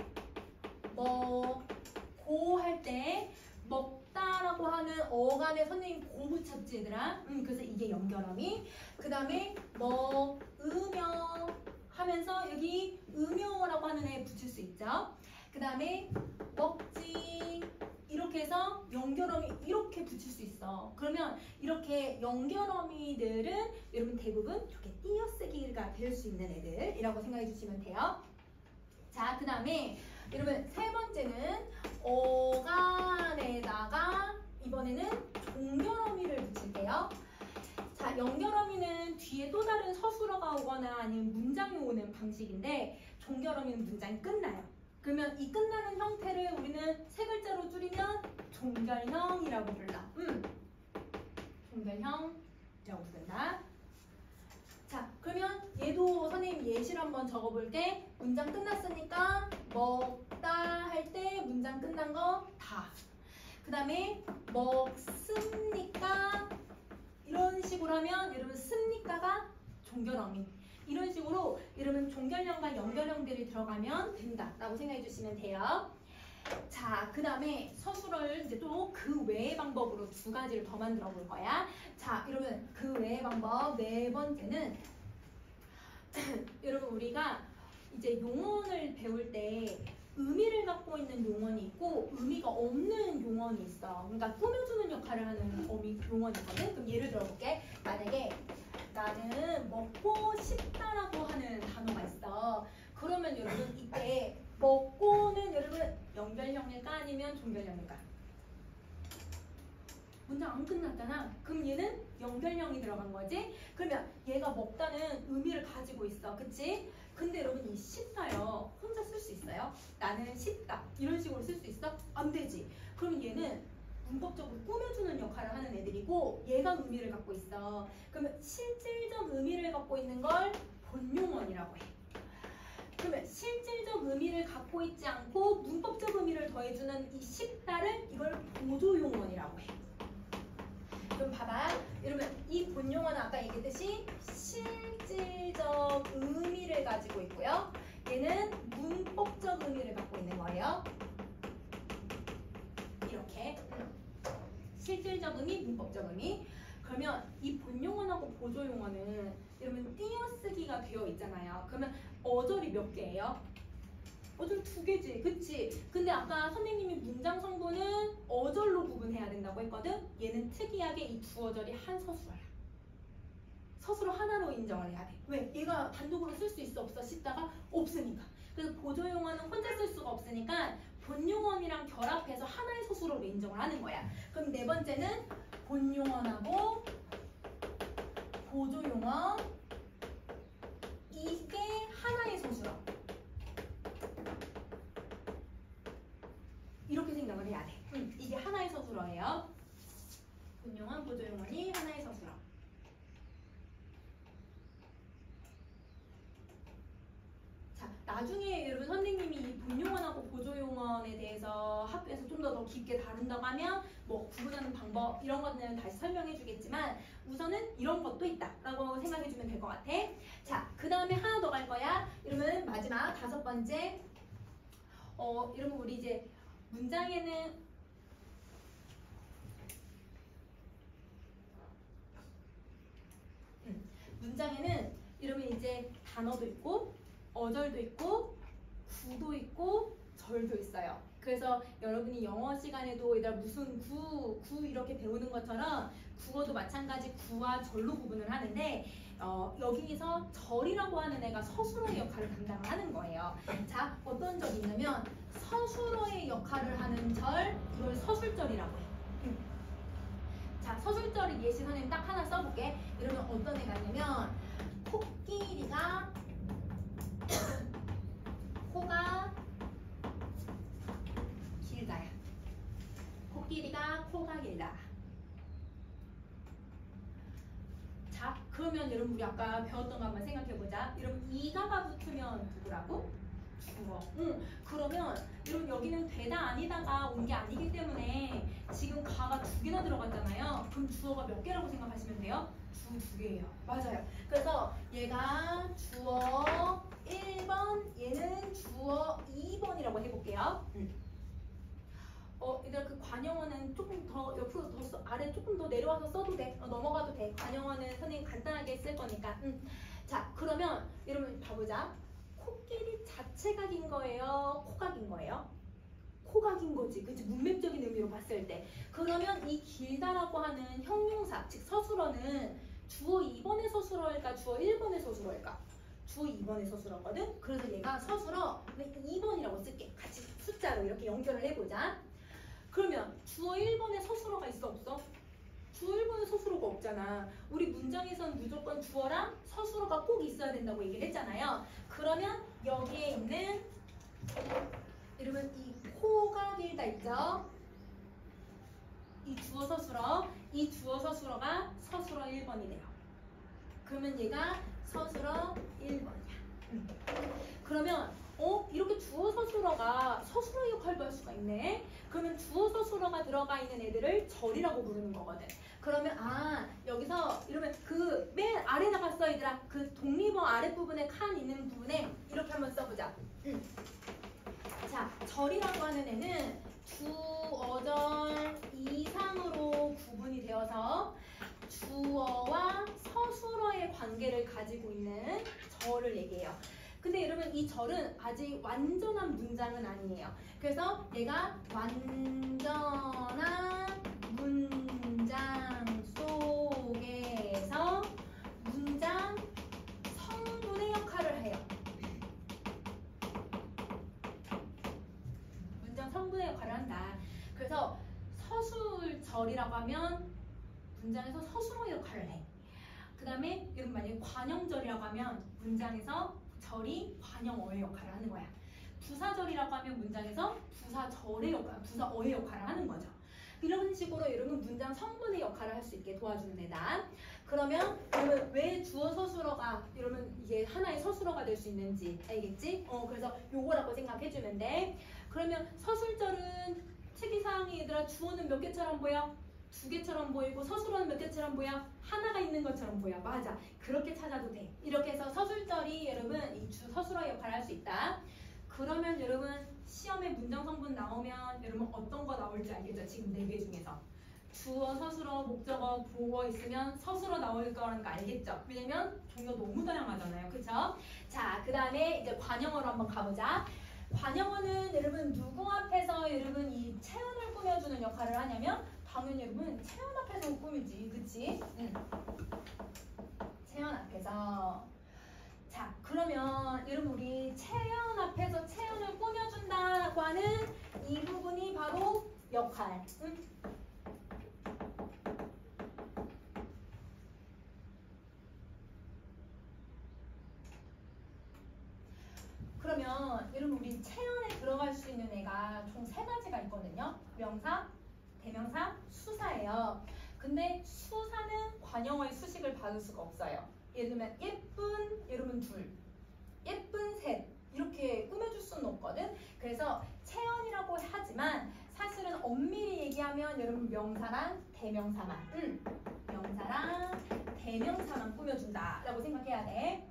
먹고 할 때 먹다라고 하는 어간에 선생님 고 붙였지 얘들아. 그래서 이게 연결어미. 그 다음에 먹으며 하면서 여기 음요라고 하는 애 붙일 수 있죠. 그 다음에 먹지 이렇게 해서 연결어미 이렇게 붙일 수 있어. 그러면 이렇게 연결어미들은 여러분 대부분 이렇게 띄어쓰기가 될 수 있는 애들이라고 생각해 주시면 돼요. 자, 그 다음에 여러분 세 번째는 어간에다가 이번에는 종결어미를 붙일게요. 자, 연결어미는 뒤에 또 다른 서술어가 오거나 아니면 문장이 오는 방식인데 종결어미는 문장이 끝나요. 그러면 이 끝나는 형태를 우리는 세 글자로 줄이면 종결형이라고 불러. 종결형이라고 부른다. 자, 그러면 얘도 선생님 예시를 한번 적어볼게. 문장 끝났으니까 먹다 할 때 문장 끝난 거 다. 그 다음에 먹습니까? 이런 식으로 하면 여러분 습니까가 종결어미. 이런 식으로 여러분 종결형과 연결형들이 들어가면 된다라고 생각해 주시면 돼요. 자, 그 다음에 서술어를 이제 또 그 외의 방법으로 두 가지를 더 만들어 볼 거야. 자, 여러분 그 외의 방법 네 번째는 여러분 우리가 이제 용언을 배울 때 의미를 갖고 있는 용언이 있고 의미가 없는 용언이 있어. 그러니까 꾸며주는 역할을 하는 용언이거든. 그럼 예를 들어볼게. 만약에 나는 먹고 싶다라고 하는 단어가 있어. 그러면 여러분 이때 먹고는 여러분 연결형일까 아니면 종결형일까? 문장 안 끝났잖아. 그럼 얘는 연결형이 들어간 거지? 그러면 얘가 먹다는 의미를 가지고 있어. 그치? 근데 여러분 이 싶다요. 혼자 쓸 수 있어요? 나는 싶다. 이런 식으로 쓸 수 있어? 안 되지. 그럼 얘는 문법적으로 꾸며주는 역할을 하는 애들이고 얘가 의미를 갖고 있어. 그러면 실질적 의미를 갖고 있는 걸 본용언이라고 해. 그러면 실질적 의미를 갖고 있지 않고 문법적 의미를 더해주는 이 싶다를 이걸 보조용언이라고 해. 그럼 봐봐. 여러분 이 본용어는 아까 얘기했듯이 실질적 의미를 가지고 있고요. 얘는 문법적 의미를 갖고 있는 거예요. 이렇게. 실질적 의미, 문법적 의미. 그러면 이 본용어하고 보조용어는 여러분 띄어쓰기가 되어 있잖아요. 그러면 어절이 몇 개예요? 어절 2개지, 그치? 근데 아까 선생님이 문장 성분은 어절로 구분해야 된다고 했거든? 얘는 특이하게 이 두 어절이 한 서술어야. 서술어 하나로 인정을 해야 돼. 왜? 얘가 단독으로 쓸 수 있어 없어 싶다가 없으니까. 그래서 보조용어는 혼자 쓸 수가 없으니까 본용어랑 결합해서 하나의 서술어로 인정을 하는 거야. 그럼 네 번째는 본용어하고 보조용어 이게 하나의 서술어. 이렇게 생각을 해야 돼. 이게 하나의 서술어예요. 본용어, 보조용어니 하나의 서술어. 자, 나중에 여러분 선생님이 이 본용어하고 보조용어에 대해서 학교에서 좀 더 깊게 다룬다고 하면 뭐 구분하는 방법 이런 것들은 다시 설명해 주겠지만 우선은 이런 것도 있다라고 생각해 주면 될 것 같아. 자, 그 다음에 하나 더 갈 거야. 여러분 마지막 5번째. 여러분 우리 이제 문장에는 여러분 이제 단어도 있고 어절도 있고 구도 있고 절도 있어요. 그래서 여러분이 영어 시간에도 얘들아 무슨 구 이렇게 배우는 것처럼 국어도 마찬가지 구와 절로 구분을 하는데 여기서 절이라고 하는 애가 서술어의 역할을 담당을 하는 거예요. 자, 어떤 절이 있냐면 서술어의 역할을 하는 절, 이걸 서술절이라고 해. 자, 서술절이 예시 선생님 딱 하나 써볼게. 이러면 어떤 애가 있냐면 코끼리가 코가 길다야. 코끼리가 코가 길다. 자, 그러면 여러분 우리 아까 배웠던 거 한번 생각해보자. 여러분 이가가 붙으면 누구라고? 주어. 그러면 여러분 여기는 되다 아니다가 온 게 아니기 때문에 지금 가가 2개나 들어갔잖아요. 그럼 주어가 몇 개라고 생각하시면 돼요? 주 2개예요. 맞아요. 그래서 얘가 주어 1번, 얘는 주어 2번이라고 해볼게요. 얘들아 그 관용어는 조금 더 옆으로 더 아래 조금 더 내려와서 써도 돼. 넘어가도 돼. 관용어는 선생님 간단하게 쓸 거니까. 자, 그러면 여러분 봐보자. 코끼리 자체가 긴 거예요? 코가 긴 거예요? 코가 긴 거지. 그치? 문맥적인 의미로 봤을 때. 그러면 이 길다라고 하는 형용사, 즉 서술어는 주어 2번의 서술어일까? 주어 1번의 서술어일까? 주어 2번의 서술어거든? 그래서 얘가 서술어 2번이라고 쓸게. 같이 숫자로 이렇게 연결을 해보자. 그러면 주어 1번에 서술어가 있어 없어? 주어 1번에 서술어가 없잖아. 우리 문장에서는 무조건 주어랑 서술어가 꼭 있어야 된다고 얘기를 했잖아요. 그러면 여기에 있는 여러분 이 코가 길다 있죠? 이 주어 서술어, 이 주어 서술어가 서술어 1번이 돼요. 그러면 얘가 서술어 1번이야. 그러면 이렇게 주어 서술어가 서술어 역할도 할 수가 있네. 그러면 주어 서술어가 들어가 있는 애들을 절이라고 부르는 거거든. 그러면 여기서 이러면 그 맨 아래다가 써 얘들아. 그 독립어 아랫부분에 칸 있는 부분에 이렇게 한번 써보자. 자, 절이라고 하는 애는 주어절 이상으로 구분이 되어서 주어와 서술어의 관계를 가지고 있는 절을 얘기해요. 근데 여러분 이 절은 아직 완전한 문장은 아니에요. 그래서 얘가 완전한 문장 속에서 문장 성분의 역할을 해요. 문장 성분의 역할을 한다. 그래서 서술절이라고 하면 문장에서 서술어 역할을 해. 그 다음에 여러분 만약에 관형절이라고 하면 문장에서 절이 관형어의 역할을 하는 거야. 부사절이라고 하면 문장에서 부사절의 역할, 부사어의 역할을 하는 거죠. 이런 식으로 여러분 문장 성분의 역할을 할 수 있게 도와주는 애다. 그러면 여러분 왜 주어 서술어가 여러분 이게 하나의 서술어가 될 수 있는지 알겠지? 그래서 요거라고 생각해주면 돼. 그러면 서술절은 특이사항이 얘들아 주어는 몇 개처럼 보여? 2개처럼 보이고 서술어는 몇 개처럼 보여? 하나가 있는 것처럼 보여. 맞아. 그렇게 찾아도 돼. 이렇게 해서 서술절이 여러분 이 서술어 역할을 할 수 있다. 그러면 여러분 시험에 문장 성분 나오면 여러분 어떤 거 나올지 알겠죠? 지금 4개 중에서 주어, 서술어, 목적어, 보어 있으면 서술어 나올 거라는 거 알겠죠? 왜냐면 종류가 너무 다양하잖아요. 그쵸? 자, 그 다음에 이제 관형어로 한번 가보자. 관형어는 여러분 누구 앞에서 여러분 이 체온을 꾸며주는 역할을 하냐면 당연히 여러분 체온 앞에서 꾸미지. 그치? 체온 앞에서. 자, 그러면 여러분 우리 체온 앞에서 체온을 꾸며준다고 하는 이 부분이 바로 역할. 그러면 여러분 우리 체온에 들어갈 수 있는 애가 총 3가지가 있거든요. 명사, 대명사, 수사예요. 근데 수사는 관형어의 수식을 받을 수가 없어요. 예를 들면 예쁜 여러분 둘, 예쁜 셋 이렇게 꾸며줄 수는 없거든. 그래서 체온이라고 하지만 사실은 엄밀히 얘기하면 여러분 명사랑 대명사만 명사랑 대명사만 꾸며준다 라고 생각해야 돼.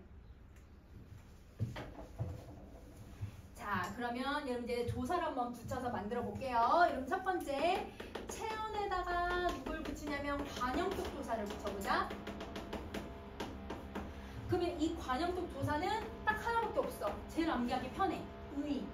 자, 그러면 여러분 이제 조사를 한번 붙여서 만들어 볼게요. 여러분 첫 번째, 체온에다가 누굴 붙이냐면 관형격 조사를 붙여보자. 그러면 이 관형격 조사는 딱 하나밖에 없어. 제일 암기하기 편해. 의.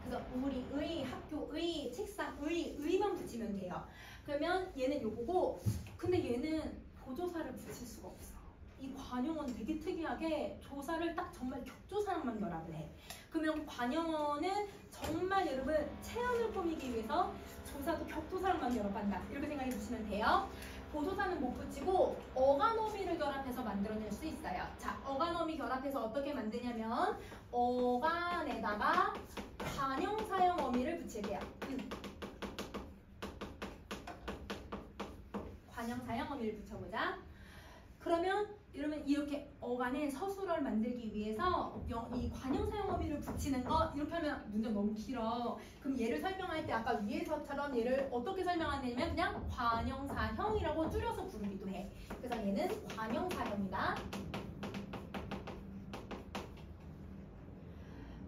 그래서 우리 의, 학교의, 책상의, 의만 붙이면 돼요. 그러면 얘는 요거고, 근데 얘는 보조사를 붙일 수가 없어. 이 관형어는 되게 특이하게 조사를 딱 정말 격조사랑만 결합을 해. 그러면 관형어는 정말 여러분 체온을 꾸미기 위해서 조사도 격조사랑만 결합한다. 이렇게 생각해 주시면 돼요. 보조사는 못 붙이고 어간어미를 결합해서 만들어낼 수 있어요. 자, 어간어미 결합해서 어떻게 만드냐면 어간에다가 관형사형 어미를 붙일게요. 관형사형 어미를 붙여보자. 그러면 여러분 이렇게 어간에 서술어를 만들기 위해서 이 관형사형 어미를 붙이는 거 이렇게 하면 문제 너무 길어. 그럼 얘를 설명할 때 아까 위에서처럼 얘를 어떻게 설명하냐면 그냥 관형사형이라고 줄여서 부르기도 해. 그래서 얘는 관형사형이다.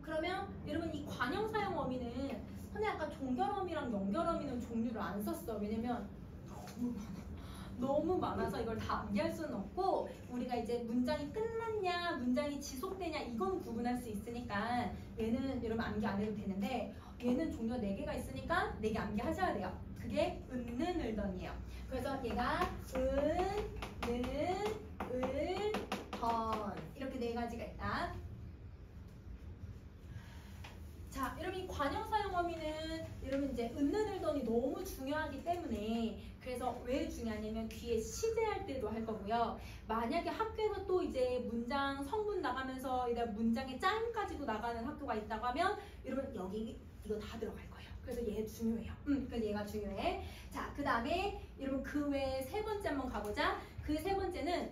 그러면 여러분 이 관형사형 어미는 근데 아까 종결어미랑 연결어미는 종류를 안 썼어. 왜냐면 너무 많아서 이걸 다 암기할 수는 없고 우리가 이제 문장이 끝났냐 문장이 지속되냐 이건 구분할 수 있으니까 얘는 여러분 암기 안 해도 되는데 얘는 종류가 4개가 있으니까 4개 암기하셔야 돼요. 그게 은는 을던이에요. 그래서 얘가 던 이렇게 4가지가 있다. 자, 여러분 이 관형사형 어미는 여러분 이제 은는 을던이 너무 중요하기 때문에 그래서 왜 중요하냐면 뒤에 시제할 때도 할 거고요. 만약에 학교에서 또 이제 문장 성분 나가면서 문장의 짤까지도 나가는 학교가 있다고 하면 여러분 여기 이거 다 들어갈 거예요. 그래서 얘 중요해요. 그래서 얘가 중요해. 자, 그 다음에 여러분 그 외에 3번째 한번 가보자. 그 3번째는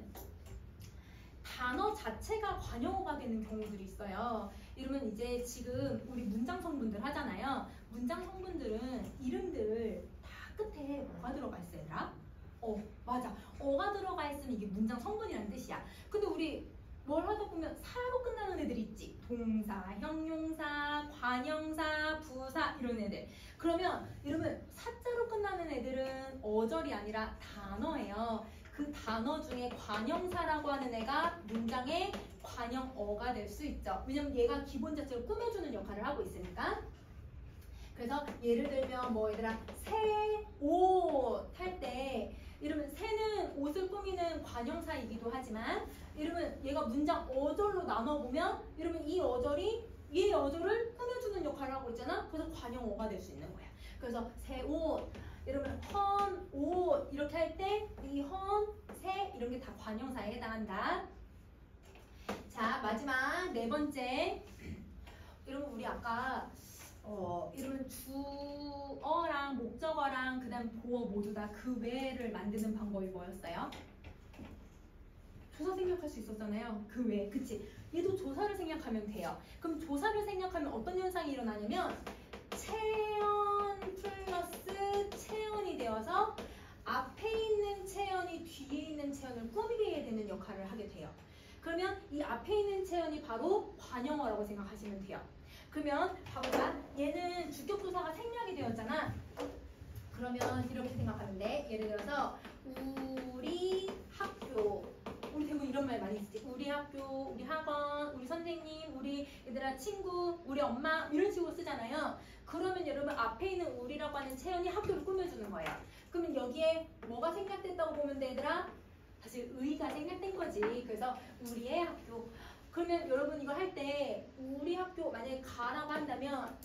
단어 자체가 관형어가 되는 경우들이 있어요. 이러면 이제 지금 우리 문장 성분들 하잖아요. 문장 성분들은 이름들 다 끝에 뭐가 들어가 있어요, 얘들아? 맞아. 어가 들어가 있으면 이게 문장 성분이라는 뜻이야. 근데 우리 뭘 하다 보면 사로 끝나는 애들 있지. 동사, 형용사, 관형사, 부사 이런 애들. 그러면 여러분 사자로 끝나는 애들은 어절이 아니라 단어예요. 그 단어 중에 관형사라고 하는 애가 문장의 관형어가 될 수 있죠. 왜냐면 얘가 기본 자체로 꾸며주는 역할을 하고 있으니까. 그래서 예를 들면 뭐 얘들아 새, 옷 할 때 이러면 새는 옷을 꾸미는 관형사이기도 하지만 이러면 얘가 문장 어절로 나눠보면 이러면 이 어절이 이 어절을 꾸며주는 역할을 하고 있잖아. 그래서 관형어가 될 수 있는 거야. 그래서 새, 옷 이러면 헌, 옷 이렇게 할 때 이 헌, 새 이런 게 다 관형사에 해당한다. 자, 마지막 4번째. 여러분 우리 아까 이러면 주어랑 목적어랑 그 다음 보어 모두 다 그 외를 만드는 방법이 뭐였어요? 조사 생략할 수 있었잖아요. 그 외, 그치? 얘도 조사를 생략하면 돼요. 그럼 조사를 생략하면 어떤 현상이 일어나냐면 체언 플러스 체언이 되어서 앞에 있는 체언이 뒤에 있는 체언을 꾸미게 되는 역할을 하게 돼요. 그러면 이 앞에 있는 체언이 바로 관형어라고 생각하시면 돼요. 그러면 봐보자. 얘는 주격조사가 생략이 되었잖아. 그러면 이렇게 생각하면 돼. 예를 들어서 우리 학교. 우리 대부분 이런 말 많이 쓰지. 우리 학교, 우리 학원, 우리 선생님, 우리 얘들아 친구, 우리 엄마 이런 식으로 쓰잖아요. 그러면 여러분 앞에 있는 우리라고 하는 체험이 학교를 꾸며주는 거예요. 그러면 여기에 뭐가 생략됐다고 보면 돼, 얘들아? 사실 의가 생략된 거지. 그래서 우리의 학교. 그러면 여러분 이거 할 때 우리 학교 만약에 가라고 한다면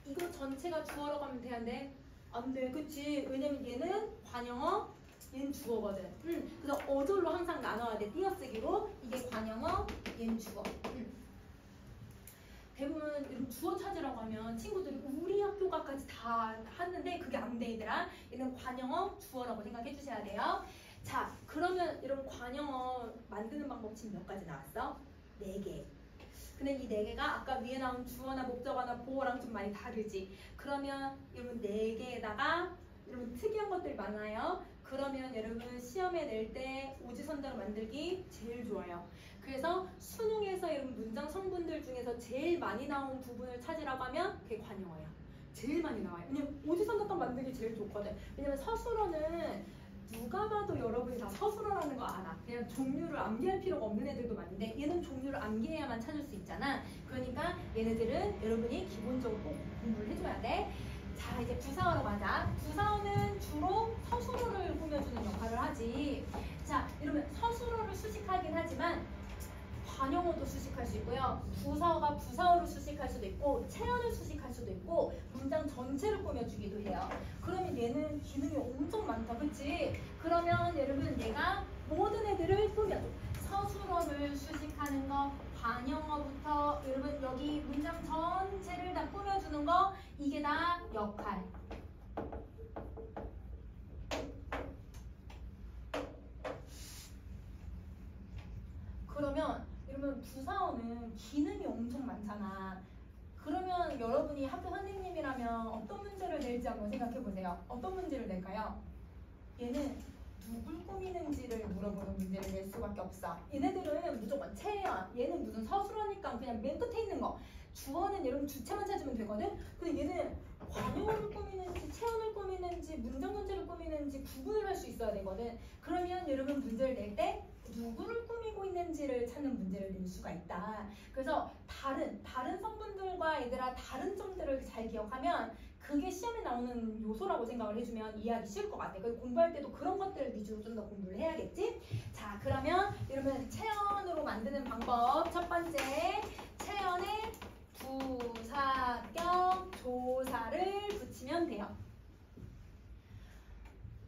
이거 전체가 주어라고 하면 되는데 안 돼, 그치? 왜냐면 얘는 관형어, 얘는 주어거든. 그래서 어절로 항상 나눠야 돼. 띄어쓰기로. 이게 관형어, 얘는 주어. 대부분 이런 주어 찾으라고 하면 친구들이 우리 학교가까지 다 하는데 그게 안 돼, 얘들아. 얘는 관형어, 주어라고 생각해 주셔야 돼요. 자, 그러면 이런 관형어 만드는 방법 지금 몇 가지 나왔어? 4개. 근데 이 4개가 아까 위에 나온 주어나 목적어나 보어랑 좀 많이 다르지. 그러면 여러분 4개에다가 여러분 특이한 것들이 많아요. 그러면 여러분 시험에 낼 때 오지선다로 만들기 제일 좋아요. 그래서 수능에서 여러분 문장 성분들 중에서 제일 많이 나온 부분을 찾으라고 하면 그게 관형어야. 제일 많이 나와요. 왜냐면 오지선다 만들기 제일 좋거든. 왜냐면 서술어는 누가 봐도 여러분이 다 서술어라는 거 알아. 그냥 종류를 암기할 필요가 없는 애들도 많은데 얘는 종류를 암기해야만 찾을 수 있잖아. 그러니까 얘네들은 여러분이 기본적으로 꼭 공부를 해줘야 돼. 자, 이제 부사어로 가자. 부사어는 주로 서술어를 꾸며주는 역할을 하지. 자, 이러면 서술어를 수식하긴 하지만 관형어도 수식할 수 있고요. 부사어가 부사어로 수식할 수도 있고 체언을 수식할 수도 있고 문장 전체를 꾸며주기도 해요. 그러면 얘는 기능이 엄청 많다, 그치? 그러면 여러분 내가 모든 애들을 꾸며줘. 서술어를 수식하는 거, 관형어부터 여러분 여기 문장 전체를 다 꾸며주는 거, 이게 다 역할. 그러면 여러분 부사어는 기능이 엄청 많잖아. 그러면 여러분이 학교 선생님이라면 어떤 문제를 낼지 한번 생각해 보세요. 어떤 문제를 낼까요? 얘는 누굴 꾸미는지를 물어보는 문제를 낼 수밖에 없어. 얘네들은 무조건 체야. 얘는 무슨 서술어니까 그냥 맨 끝에 있는 거. 주어는 여러분 주체만 찾으면 되거든. 근데 얘는 관용어를 꾸미는지 체언을 꾸미는지 문장 전체를 꾸미는지 구분을 할 수 있어야 되거든. 그러면 여러분 문제를 낼 때 누구를 꾸미고 있는지를 찾는 문제를 낼 수가 있다. 그래서 다른 성분들과 얘들아 다른 점들을 잘 기억하면 그게 시험에 나오는 요소라고 생각을 해주면 이해하기 쉬울 것 같아. 그래서 공부할 때도 그런 것들을 위주로 좀 더 공부를 해야겠지? 자, 그러면 여러분 체언으로 만드는 방법 첫 번째, 체언에 부사 겸 조사를 붙이면 돼요.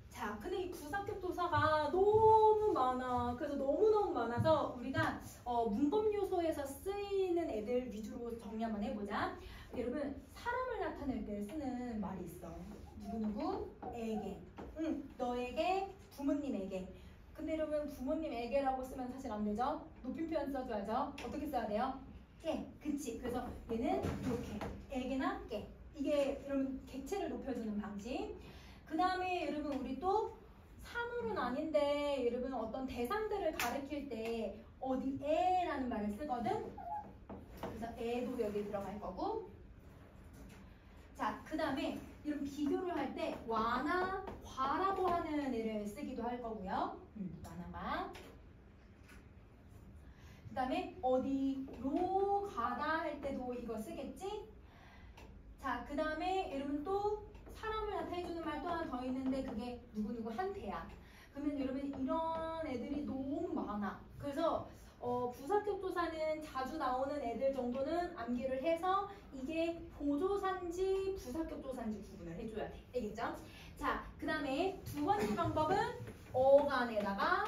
자, 근데 이 부사격 조사가 너무 많아. 그래서 너무너무 많아서 우리가 문법 요소에서 쓰이는 애들 위주로 정리 한번 해보자. 여러분, 사람을 나타낼 때 쓰는 말이 있어. 누구누구에게. 너에게, 부모님에게. 근데 여러분, 부모님에게라고 쓰면 사실 안 되죠? 높임 표현 써줘야죠. 어떻게 써야 돼요? 게. 그치. 그래서 얘는 이렇게. 에게나 게. 이게 여러분, 객체를 높여주는 방식. 그 다음에 여러분 우리 또 사물은 아닌데 여러분 어떤 대상들을 가리킬 때 어디 에라는 말을 쓰거든. 그래서 에도 여기 들어갈 거고. 자, 그 다음에 이런 비교를 할 때 와나 과라고 하는 애를 쓰기도 할 거고요. 와나가. 그 다음에 어디로 가다 할 때도 이거 쓰겠지. 자, 그 다음에 여러분 또 사람을 나타내주는 말 또 하나 더 있는데 그게 누구누구한테야. 그러면 여러분 이런 애들이 너무 많아. 그래서 부사격 조사는 자주 나오는 애들 정도는 암기를 해서 이게 보조사인지 부사격 조사인지 구분을 해줘야 돼. 알겠죠? 자, 그 다음에 두 번째 방법은 어간에다가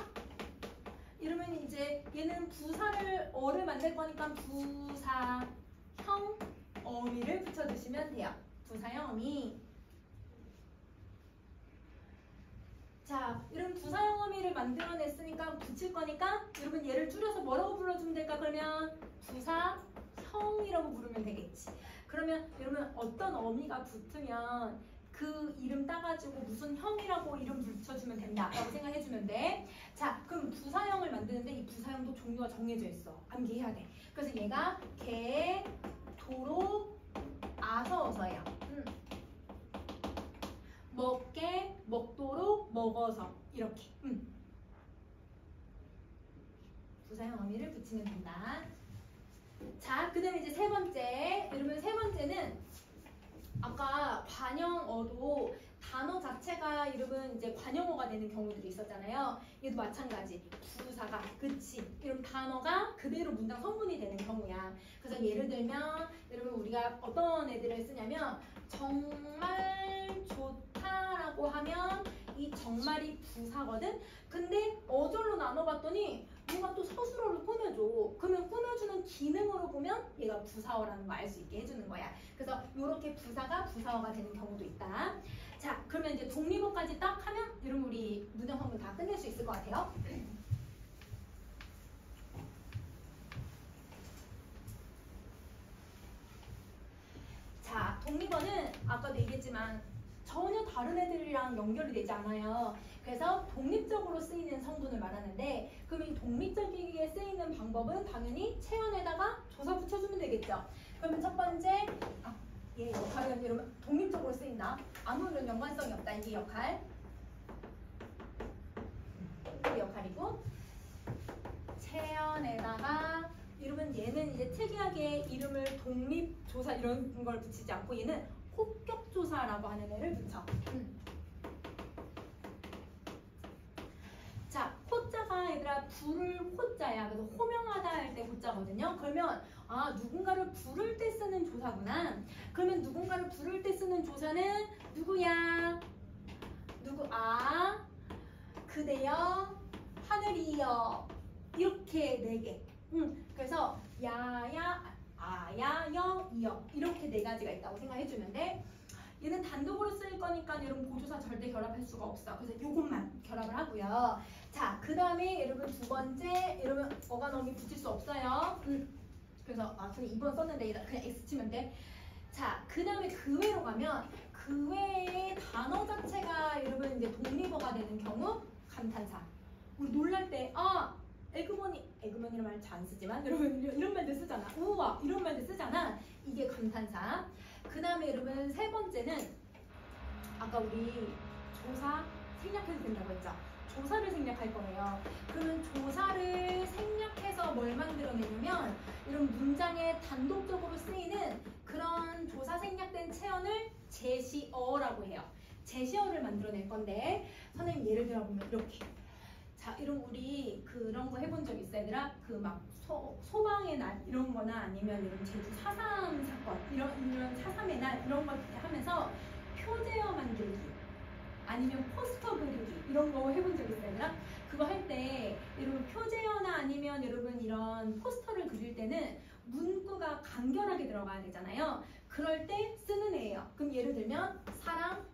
이러면 이제 얘는 부사를 어를 만들 거니까 부사형 어미를 붙여주시면 돼요. 부사형 어미. 자, 이런 부사형 어미를 만들어냈으니까 붙일 거니까 여러분 얘를 줄여서 뭐라고 불러주면 될까? 그러면 부사형이라고 부르면 되겠지. 그러면 여러분 어떤 어미가 붙으면 그 이름 따가지고 무슨 형이라고 이름 붙여주면 된다라고 생각해주면 돼. 자, 그럼 부사형을 만드는데 이 부사형도 종류가 정해져 있어. 암기해야 돼. 그래서 얘가 개, 도로, 아서, 어서예요. 먹게, 먹도록, 먹어서 이렇게 부사형 어미를 붙이면 된다. 자, 그 다음에 이제 세 번째. 여러분 세 번째는 아까 관형어도 단어 자체가 여러분 이제 관형어가 되는 경우들이 있었잖아요. 얘도 마찬가지. 부사가, 그치. 이런 단어가 그대로 문장 성분이 되는 경우야. 그래서 예를 들면 여러분 우리가 어떤 애들을 쓰냐면 정말 좋다라고 하면 이 정말이 부사거든. 근데 어절로 나눠봤더니 누가 또 서술어를 꾸며줘. 그러면 꾸며주는 기능으로 보면 얘가 부사어라는 거 알 수 있게 해주는 거야. 그래서 이렇게 부사가 부사어가 되는 경우도 있다. 자, 그러면 이제 독립어까지 딱 하면 여러분 우리 문장 성분 다 끝낼 수 있을 것 같아요. 자, 독립어는 아까도 얘기했지만 전혀 다른 애들이랑 연결이 되지 않아요. 그래서 독립적으로 쓰이는 성분을 말하는데 그럼 이 독립적이게 쓰이는 방법은 당연히 체언에다가 조사 붙여주면 되겠죠. 그러면 첫 번째 얘 역할은 여러분 독립적으로 쓰인다. 아무런 연관성이 없다. 이게 역할. 이게 역할이고 체언에다가 여러분 얘는 이제 특이하게 이름을 독립조사 이런 걸 붙이지 않고 얘는 호격조사라고 하는 애를 붙여. 자, 호자가 얘들아 부를 호자야. 그래서 호명하다 할 때 호자거든요. 그러면 아 누군가를 부를 때 쓰는 조사구나. 그러면 누군가를 부를 때 쓰는 조사는 누구야? 누구? 아 그대여 하늘이여 이렇게 4개. 그래서 야야 아야 여 이여 이렇게 4가지가 있다고 생각해주면 돼. 얘는 단독으로 쓸 거니까 여러분 보조사 절대 결합할 수가 없어. 그래서 요것만 결합을 하고요. 자, 그 다음에 여러분 두 번째 여러분 어간어미 붙일 수 없어요. 그래서 그냥 2번 썼는데 그냥 X 치면 돼. 자, 그 다음에 그 외로 가면 그 외에 단어 자체가 여러분 이제 독립어가 되는 경우 감탄사. 우리 놀랄 때 에그머니라는 말 잘 안 쓰지만 여러분 이런 말들 쓰잖아. 우와 이런 말들 쓰잖아. 이게 감탄사. 그 다음에 여러분 세 번째는 아까 우리 조사 생략해도 된다고 했죠. 조사를 생략할 거예요. 그러면 조사를 생략해서 뭘 만들어내냐면 이런 문장에 단독적으로 쓰이는 그런 조사 생략된 체언을 제시어라고 해요. 제시어를 만들어낼 건데 선생님 예를 들어보면 이렇게 자, 이런 우리 그런 거 해본 적 있어 얘들아? 그 막 소방의 날 이런 거나 아니면 이런 제주 4.3 사건 이런 4.3의 날 이런 거 하면서 표제어 만들기 아니면 포스터 그리기 이런 거 해본 적 있어 얘들아? 그거 할 때 여러분 표제어나 아니면 여러분 이런 포스터를 그릴 때는 문구가 간결하게 들어가야 되잖아요. 그럴 때 쓰는 애예요. 그럼 예를 들면 사랑,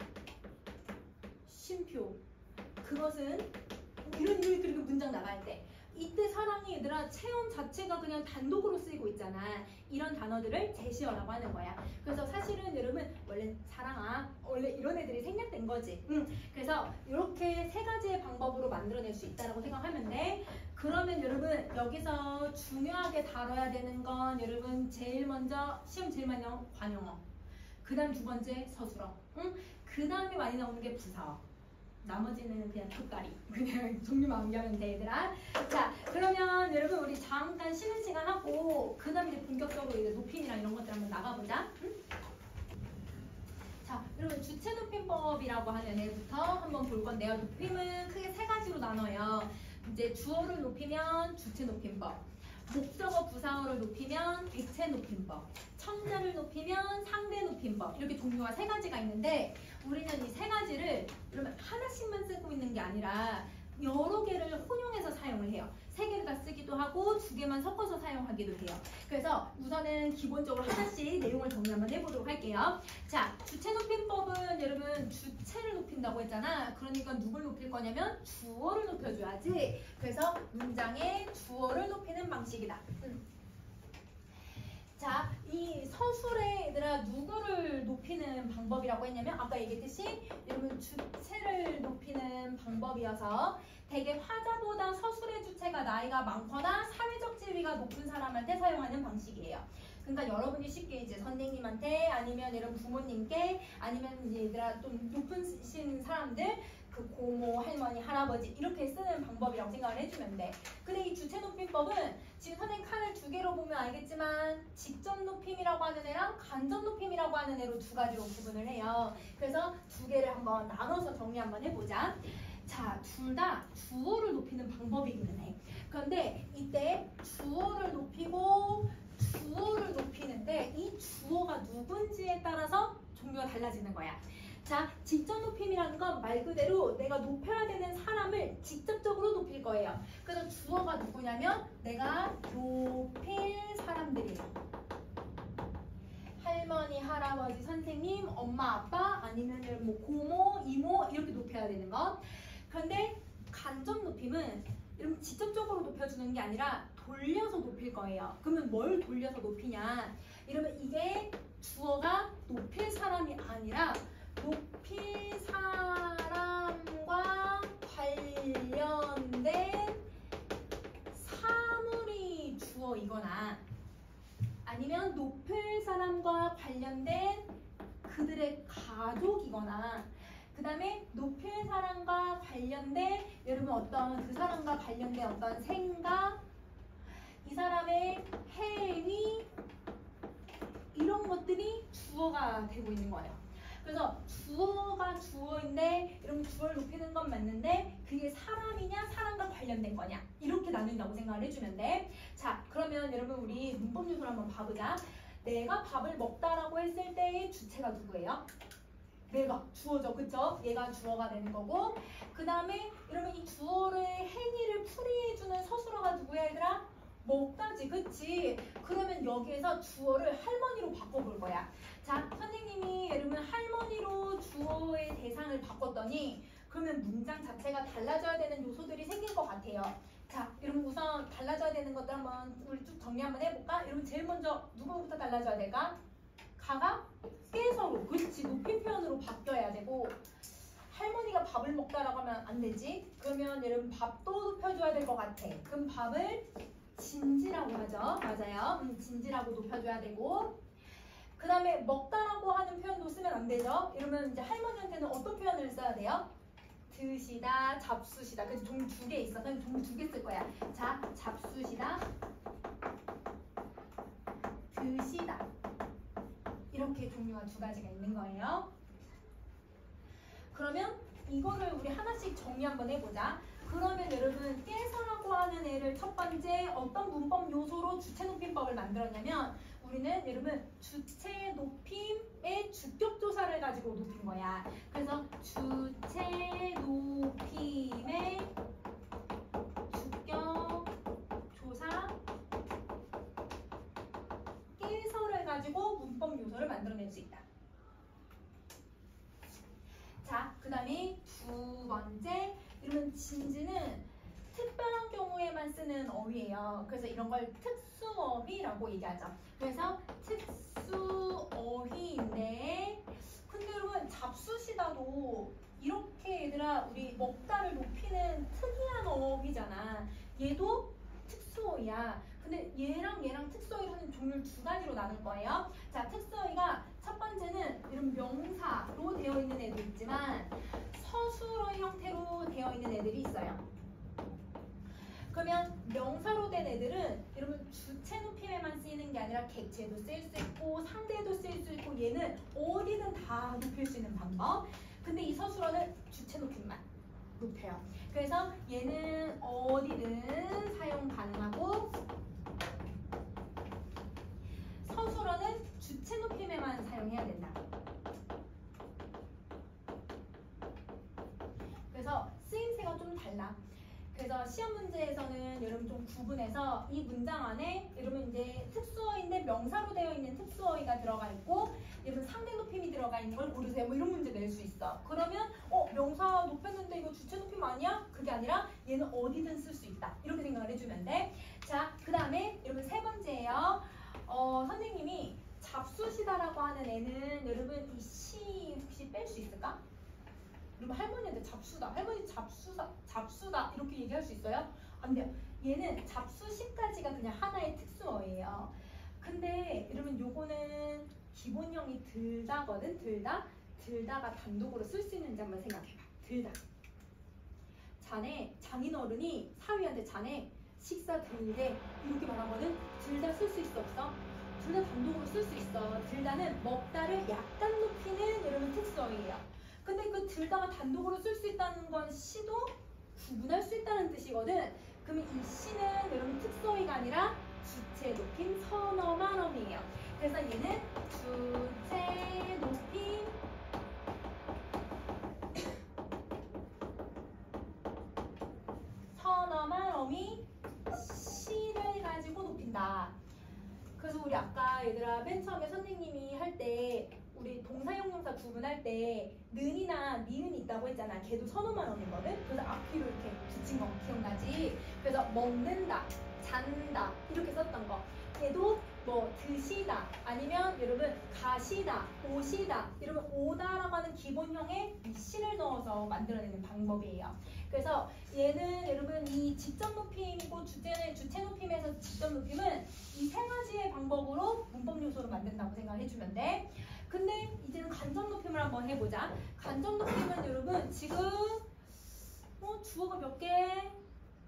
쉼표 그것은 이런 그리고 문장 나갈 때 이때 사랑이 얘들아 체험 자체가 그냥 단독으로 쓰이고 있잖아. 이런 단어들을 제시어라고 하는 거야. 그래서 사실은 여러분 원래 사랑아 원래 이런 애들이 생략된 거지. 그래서 이렇게 3가지의 방법으로 만들어낼 수 있다고 생각하면 돼. 그러면 여러분 여기서 중요하게 다뤄야 되는 건 여러분 제일 먼저 시험 제일 많이 나온 관용어. 그 다음 두 번째 서술어. 그 다음에 많이 나오는 게 부사어. 나머지는 그냥 족다리 그냥 종류만 암기하면 돼 얘들아. 자 그러면 여러분 우리 잠깐 쉬는 시간 하고 그 다음에 본격적으로 이제 높임이랑 이런 것들 한번 나가보자. 자 여러분 주체 높임법이라고 하는 애부터 한번 볼 건데요. 높임은 크게 3가지로 나눠요. 이제 주어를 높이면 주체 높임법, 목적어 부사어를 높이면 대체 높임법, 청자를 높이면 상대 높임법 이렇게 종류가 3가지가 있는데 우리는 이 3가지를 그러면 하나씩만 쓰고 있는 게 아니라 여러 개를 혼용해서 사용을 해요. 3개를 다 쓰기도 하고 2개만 섞어서 사용하기도 해요. 그래서 우선은 기본적으로 하나씩 내용을 정리 한번 해보도록 할게요. 자, 주체 높임법은 여러분 주체를 높인다고 했잖아. 그러니까 누굴 높일 거냐면 주어를 높여줘야지. 그래서 문장의 주어를 높이는 방식이다. 자, 이 서술에 얘들아 누구를 높이는 방법이라고 했냐면 아까 얘기했듯이 여러분 주체를 높이는 방법이어서 대개 화자보다 서술의 주체가 나이가 많거나 사회적 지위가 높은 사람한테 사용하는 방식이에요. 그러니까 여러분이 쉽게 이제 선생님한테 아니면 여러분 부모님께 아니면 이제 얘들아 좀 높으신 사람들 그 고모, 할머니, 할아버지 이렇게 쓰는 방법이라고 생각을 해주면 돼. 근데 이 주체 높임법은 지금 선생님 칸을 두 개로 보면 알겠지만 직접 높임이라고 하는 애랑 간접 높임이라고 하는 애로 두 가지로 구분을 해요. 그래서 두 개를 한번 나눠서 정리 한번 해보자. 자, 둘 다 주어를 높이는 방법이기는 해. 그런데 이때 주어를 높이고 주어를 높이는데 이 주어가 누군지에 따라서 종류가 달라지는 거야. 자, 직접 높임이라는 건 말 그대로 내가 높여야 되는 사람을 직접적으로 높일 거예요. 그래서 주어가 누구냐면 내가 높일 사람들이에요. 할머니, 할아버지, 선생님, 엄마, 아빠 아니면 뭐 고모, 이모 이렇게 높여야 되는 거. 그런데 간접 높임은 이러면 직접적으로 높여주는 게 아니라 돌려서 높일 거예요. 그러면 뭘 돌려서 높이냐? 이러면 이게 주어가 높일 사람이 아니라 높일 사람과 관련된 사물이 주어이거나 아니면 높일 사람과 관련된 그들의 가족이거나 그 다음에 높일 사람과 관련된 여러분 어떤 그 사람과 관련된 어떤 생각 이 사람의 행위 이런 것들이 주어가 되고 있는 거예요. 그래서 주어가 주어인데 이런 주어를 높이는 건 맞는데 그게 사람이냐 사람과 관련된 거냐 이렇게 나눈다고 생각을 해주면 돼. 자, 그러면 여러분 우리 문법 요소를 한번 봐보자. 내가 밥을 먹다라고 했을 때의 주체가 누구예요? 내가 주어죠, 그쵸? 얘가 주어가 되는 거고 그 다음에 여러분 이 주어를 행위를 풀이해주는 서술어가 누구야 얘들아? 먹다지, 그치? 그러면 여기에서 주어를 할머니로 바꿔볼 거야. 자, 선생님이 여러분 할머니로 주어의 대상을 바꿨더니 그러면 문장 자체가 달라져야 되는 요소들이 생길 것 같아요. 자, 여러분 우선 달라져야 되는 것들 한번 우리 쭉 정리 한번 해볼까? 여러분 제일 먼저 누구부터 달라져야 될까? 가가 깨서로, 그렇지, 높임 표현으로 바뀌어야 되고 할머니가 밥을 먹다라고 하면 안 되지? 그러면 여러분 밥도 높여줘야 될 것 같아. 그럼 밥을 진지라고 하죠. 맞아요. 진지라고 높여줘야 되고 그 다음에 먹다라고 하는 표현도 쓰면 안 되죠. 이러면 이제 할머니한테는 어떤 표현을 써야 돼요? 드시다, 잡수시다. 그래서 종류 두 개 있어. 그럼 종류 두 개 쓸 거야. 자, 잡수시다, 드시다. 이렇게 종류가 두 가지가 있는 거예요. 그러면 이거를 우리 하나씩 정리 한번 해보자. 그러면 여러분 깨서라고 하는 애를 첫 번째 어떤 문법 요소로 주체 높임법을 만들었냐면 우리는 여러분 주체 높임의 주격 조사를 가지고 높인 거야. 그래서 주체 높임의 주격 조사 깨서를 가지고 문법 요소를 만들어낼 수 있다. 자, 그 다음에 두 번째 이러면 진지는 특별한 경우에만 쓰는 어휘예요. 그래서 이런 걸 특수어휘라고 얘기하죠. 그래서 특수어휘인데 근데 여러분 잡수시다도 이렇게 얘들아 우리 먹다를 높이는 특이한 어휘잖아. 얘도 특수어휘야. 근데 얘랑 특수어휘라는 종류를 두 가지로 나눌 거예요. 자, 특수어휘가 첫 번째는 이런 명사로 되어 있는 애도 있지만 서술어 형태로 되어 있는 애들이 있어요. 그러면 명사로 된 애들은 여러분 주체 높임에만 쓰이는 게 아니라 객체도 쓸 수 있고 상대도 쓸 수 있고 얘는 어디든 다 높일 수 있는 방법. 근데 이 서술어는 주체 높임만 높여요. 그래서 얘는 어디든 사용 가능하고 서술어는 주체 높임에만 사용해야 된다. 그래서 쓰임새가 좀 달라. 그래서 시험 문제에서는 여러분 좀 구분해서 이 문장 안에 여러분 이제 특수어인데 명사로 되어 있는 특수어휘가 들어가 있고 여러분 상대 높임이 들어가 있는 걸 고르세요. 뭐 이런 문제 낼 수 있어. 그러면 명사 높였는데 이거 주체 높임 아니야? 그게 아니라 얘는 어디든 쓸 수 있다. 이렇게 생각을 해주면 돼. 자, 그 다음에 여러분 세 번째예요. 선생님이 잡수시다라고 하는 애는 여러분 이 시 혹시 뺄 수 있을까? 그러면 할머니한테 잡수다, 할머니 잡수다 이렇게 얘기할 수 있어요? 안 돼요. 얘는 잡수시까지가 그냥 하나의 특수어예요. 근데 여러분 요거는 기본형이 들다거든. 들다가 단독으로 쓸 수 있는지 한번 생각해봐. 들다. 자네 장인어른이 사위한테 자네 식사 들대 이렇게 말하거든. 들다 쓸 수 있어 없어? 들다 단독으로 쓸 수 있어. 들다는 먹다를 약간 높이는 여러분 특성이에요. 근데 그 들다가 단독으로 쓸 수 있다는 건 시도 구분할 수 있다는 뜻이거든. 그러면 이 시는 여러분 특성이가 아니라 주체 높임 선어만 어미예요. 그래서 얘는 주체 높임 선어만 어미 시를 가지고 높인다. 그래서 우리 아까 얘들아 맨 처음에 선생님이 할 때 우리 동사형용사 구분할 때 는이나 니은 있다고 했잖아. 걔도 선어만 어미거든. 그래서 앞뒤로 이렇게 붙인 거 기억나지? 그래서 먹는다, 잔다 이렇게 썼던 거. 얘도 뭐 드시다 아니면 여러분 가시다, 오시다 이러면 오다라고 하는 기본형에 이 시를 넣어서 만들어내는 방법이에요. 그래서 얘는 여러분 이 직접 높임이고 주체 높임에서 직접 높임은 이 세 가지의 방법으로 문법 요소를 만든다고 생각해주면 돼. 근데 이제는 간접 높임을 한번 해보자. 간접 높임은 여러분 지금 주어가 몇 개?